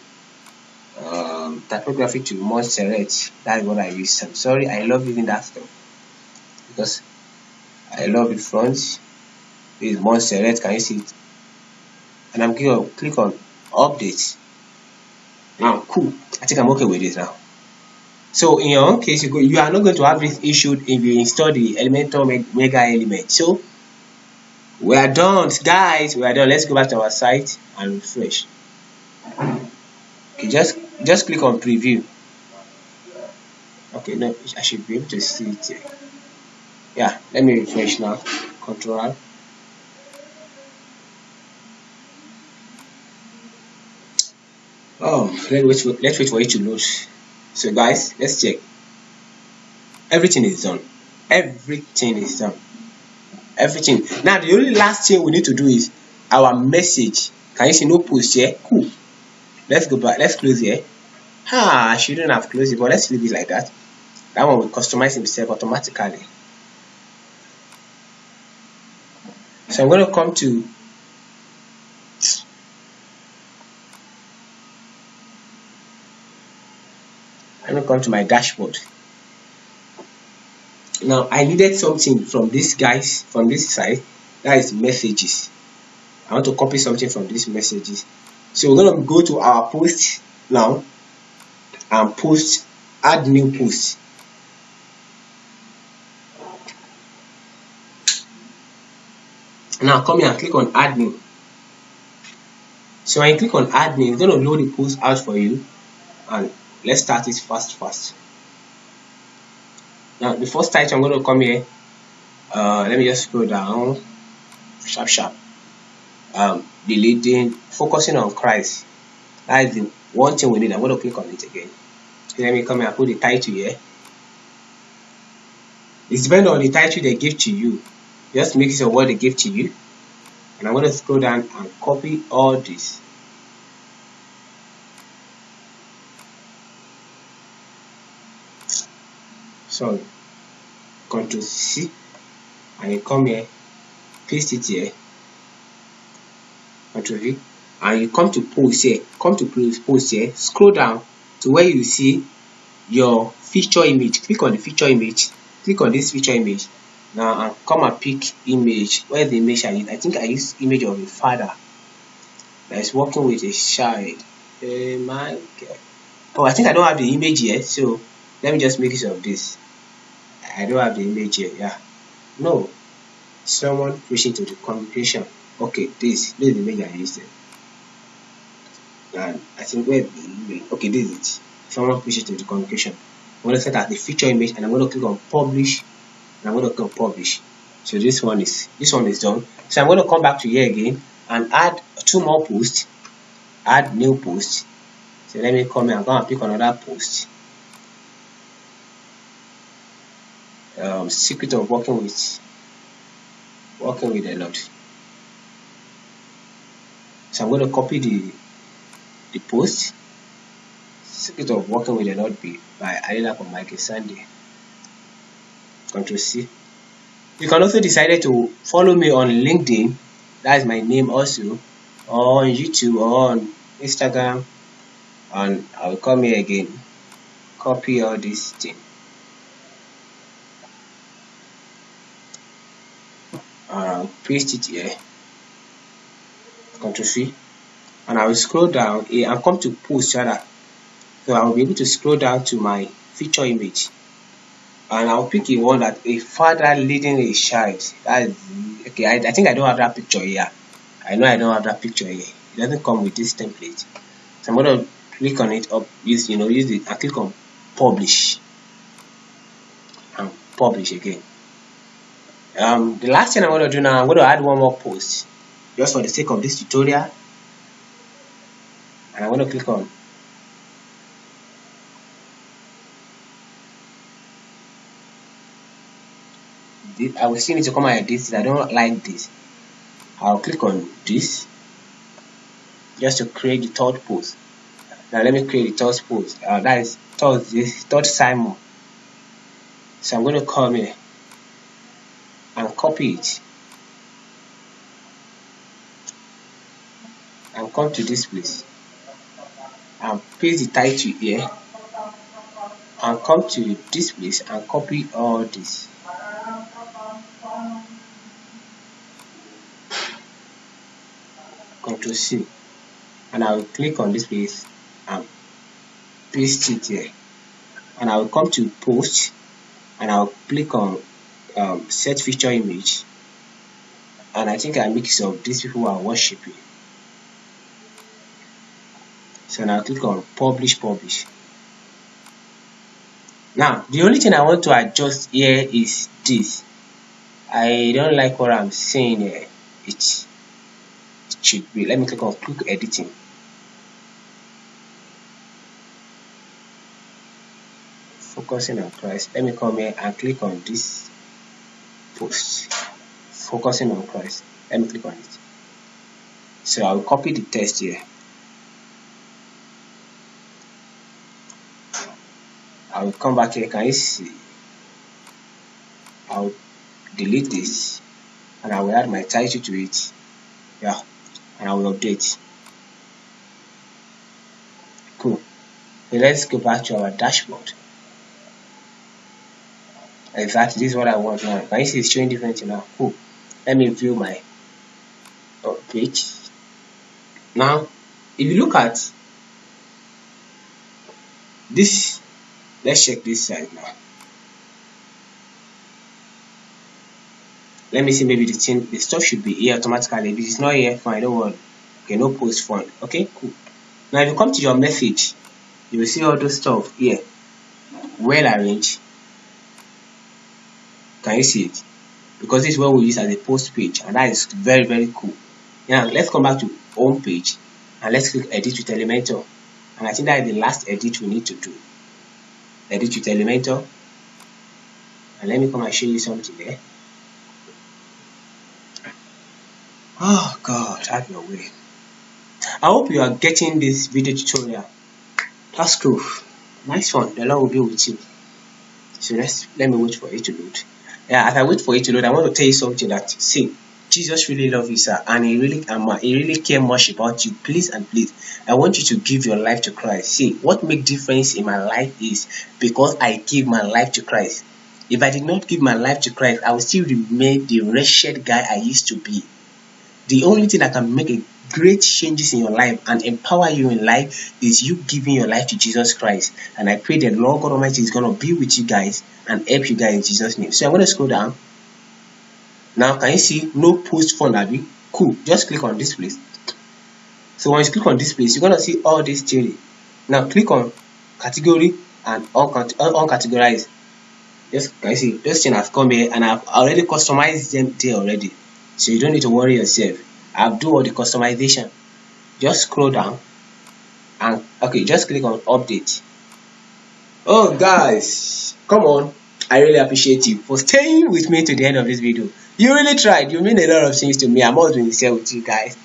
Montserrat. That's what I use. I'm sorry, I love using that stuff because I love the front. This is Montserrat. Can you see it? And I'm going to click on update. Now, cool. I think I'm okay with this now. So in your own case, you are not going to have this issue if you install the Elementor Mega Element. So we are done, guys. We are done. Let's go back to our site and refresh. Okay, just click on preview. Okay, no, I should be able to see it here. Yeah, let me refresh now. Control. Oh, let's wait for it to load. So guys, let's check. Everything is done. Everything is done. Everything. Now the only last thing we need to do is our message. Can you see no post here? Cool. Let's go back. Let's close here. I shouldn't have closed it, but let's leave it like that. That one will customize himself automatically. So I'm going to come to my dashboard. Now I needed something from this side, that is messages. I want to copy something from these messages. So we're going to go to our post now and add new post. Now come here and click on add new. So when you click on add new, it's going to load the post out for you, and let's start it fast. Now the first title, I'm going to come here. Let me just scroll down. Sharp. Deleting, focusing on Christ. That is the one thing we need. I'm going to click on it again. So let me come here and put the title here. It's depending on the title they give to you. Just make sure what they give to you. And I'm going to scroll down and copy all this. So Ctrl C, and you come here, paste it here, Ctrl V, and you come to post here, post here, scroll down to where you see your feature image. Click on the feature image, click on this feature image now, and come and pick image. Where's the image I use? I think I use image of a father that is working with a child. Oh, I think I don't have the image here, so let me just make use of this. I don't have the image here. Yeah, no, someone pushing to the congregation. Okay, this is the image I used there. And I think where the image, okay, this is it. Someone pushing to the congregation. I'm going to set as the feature image, and I'm going to click on publish, and I'm going to click on publish. So this one is done. So I'm going to come back to here again and add two more posts. Add new post. So let me come here and go and pick another post. Secret of working with a lot. So I'm going to copy the post. Secret of working with a lot by Elementor. Control C. You can also decide to follow me on LinkedIn. That is my name also, or on YouTube, or on Instagram. And I will come here again, copy all this thing, paste it here, Control C, and I will scroll down here and come to post rather. So I will be able to scroll down to my feature image, and I'll pick a one that a father leading a child. That is okay. I think I don't have that picture here. I know I don't have that picture here. It doesn't come with this template. So I'm going to click on it up, use it, and click on publish, and publish again. The last thing I'm going to do now, I'm going to add one more post just for the sake of this tutorial, and I'm going to click on this. I will still need to come and edit it. I don't like this. I'll click on this just to create the third post. Now let me create the third post. That is third Simon. So I'm going to come here and copy it and come to this place and paste the title here and come to this place and copy all this. Control C, and I will click on this place and paste it here, and I will come to post and I'll click on set feature image, and I think I mix up these people who are worshiping. So now click on publish. Now the only thing I want to adjust here is this. I don't like what I'm saying here. It should be, let me click on quick editing. Focusing on Christ. Let me come here and click on this post. Focusing on Christ. Let me click on it. So I will copy the text here. I will come back here. Can you see? I will delete this and I will add my title to it. Yeah, and I will update. Cool. So let's go back to our dashboard. Exactly, this is what I want now. Can you see it's showing different now? Cool. Let me view my page. Now, if you look at this, let's check this side now. Let me see, maybe the stuff should be here automatically. If it's not here, fine, don't worry. Okay, no post font. Okay, cool. Now if you come to your message, you will see all those stuff here, well arranged. Can you see it? Because this is what we use as a post page, and that is very, very cool. Now let's come back to home page and let's click edit with Elementor. And I think that is the last edit we need to do. Edit with Elementor. And let me come and show you something there. Oh God, have your way. I hope you are getting this video tutorial. That's cool. Nice one. The Lord will be with you. So let me wait for it to load. Yeah, as I wait for it to load, I want to tell you something that, see, Jesus really loves you, sir, and he really cares much about you. Please and please, I want you to give your life to Christ. See, what makes difference in my life is because I give my life to Christ. If I did not give my life to Christ, I would still remain the wretched guy I used to be. The only thing that can make a great changes in your life and empower you in life is you giving your life to Jesus Christ. And I pray that Lord God Almighty is going to be with you guys and help you guys in Jesus' name. So I'm going to scroll down. Now can you see no post font, Abby? Cool. Just click on this place. So when you click on this place, you're going to see all this theory. Now click on category and uncategorized. Just can you see those things have come here and I've already customized them there already. So you don't need to worry yourself. I've done all the customization. Just scroll down and Okay, just click on update. Oh guys, come on, I really appreciate you for staying with me to the end of this video. You really tried. You mean a lot of things to me. I'm always being sincere with you guys.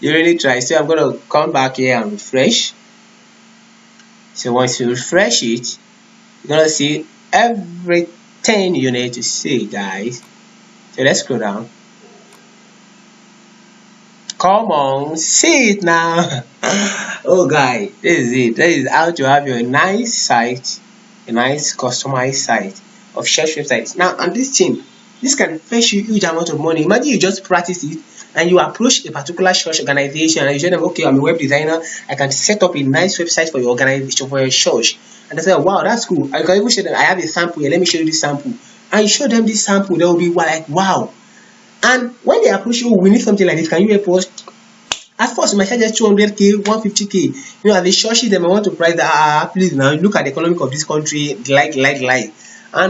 You really tried. So I'm gonna come back here and refresh. So once you refresh it, you're gonna see everything you need to see, guys. So let's scroll down. Come on, see it now. Oh guys, this is it. This is how to have your nice site, a nice customized site of church websites. Now, and this thing, this can fetch you huge amount of money. Imagine you just practice it and you approach a particular church organization and you tell them, okay, I'm a web designer, I can set up a nice website for your organization, for your church. And they say, wow, that's cool. I can even show them, I have a sample here, let me show you this sample. And you show them this sample, they will be like, wow. And when they approach you, we need something like this, can you help us? At first, you might charge just 200k, 150k. You know, as they church them, I want to price that. Please now look at the economic of this country, like. And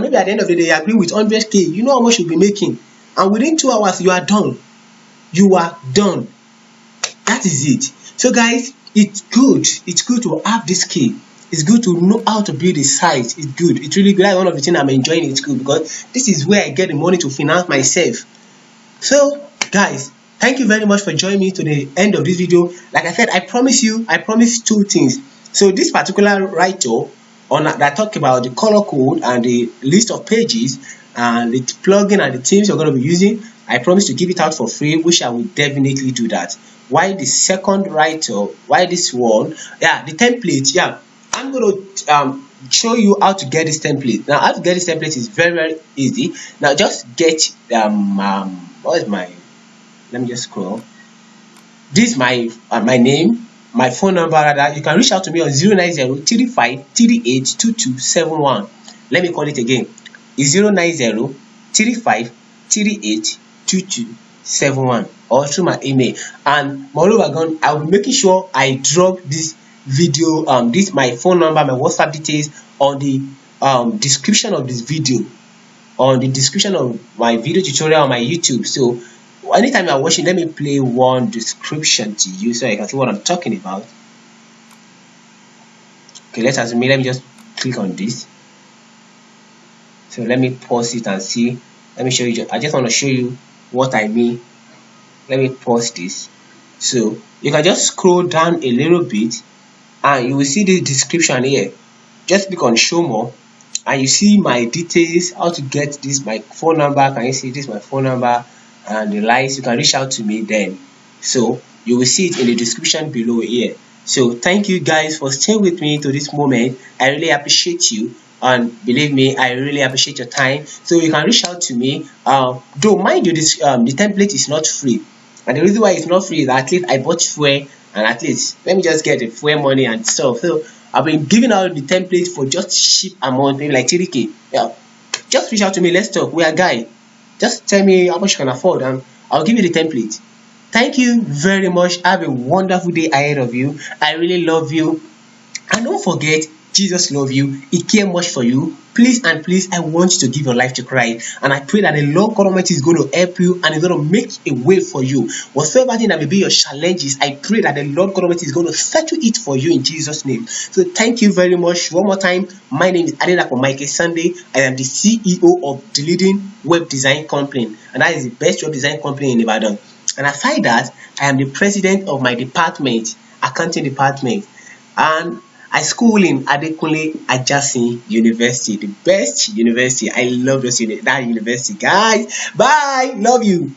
maybe at the end of the day, you agree with 100k. You know how much you'll be making, and within 2 hours, you are done. You are done. That is it. So, guys, it's good. It's good to have this skill. It's good to know how to build a site. It's good. It's really good. That's one of the things I'm enjoying in school because this is where I get the money to finance myself. So, guys, thank you very much for joining me to the end of this video. Like I said, I promise two things. So this particular writer on that talk about the color code and the list of pages and the plugin and the themes you're going to be using, I promise to give it out for free, which I will definitely do that. Why the second writer? Why this one? Yeah, the template. Yeah, I'm going to show you how to get this template. Now, how to get this template is very easy. Now, just get what is my, let me just scroll. This is my name, my phone number. Rather, you can reach out to me on 09035382271. Let me call it again. It's 09035382271, or through my email. And moreover, I'll be making sure I drop this video, this my phone number, my WhatsApp details on the description of this video, on the description of my video tutorial on my YouTube. So anytime you are watching, let me play one description to you so you can see what I'm talking about. Okay, let me just click on this. So let me pause it and see. Let me show you. I just want to show you what I mean. Let me pause this. So you can just scroll down a little bit and you will see the description here. Just click on show more and you see my details, how to get this, my phone number. Can you see this, my phone number and the likes? You can reach out to me then. So you will see it in the description below here. So thank you guys for staying with me to this moment. I really appreciate you, and believe me, I really appreciate your time. So you can reach out to me. Though mind you, this the template is not free, and the reason why it's not free is at least I bought fuel, and at least let me just get the fuel money and stuff. So I've been giving out the template for just cheap amount, maybe like 30k. Yeah, just reach out to me. Let's talk. We are guy. Just tell me how much you can afford and I'll give you the template. Thank you very much. Have a wonderful day ahead of you. I really love you. And don't forget, Jesus loves you. He cares much for you. Please and please, I want you to give your life to Christ. And I pray that the Lord God Almighty is going to help you and is going to make a way for you. Whatever thing that may be your challenges, I pray that the Lord God Almighty is going to settle it for you in Jesus' name. So thank you very much. One more time, my name is Elementor Sunday. I am the CEO of the leading web design company. And that is the best web design company in Ibadan. And aside that, I am the president of my department, accounting department. And I school in Adekunle Ajasin University, the best university. I love that university, guys. Bye. Love you.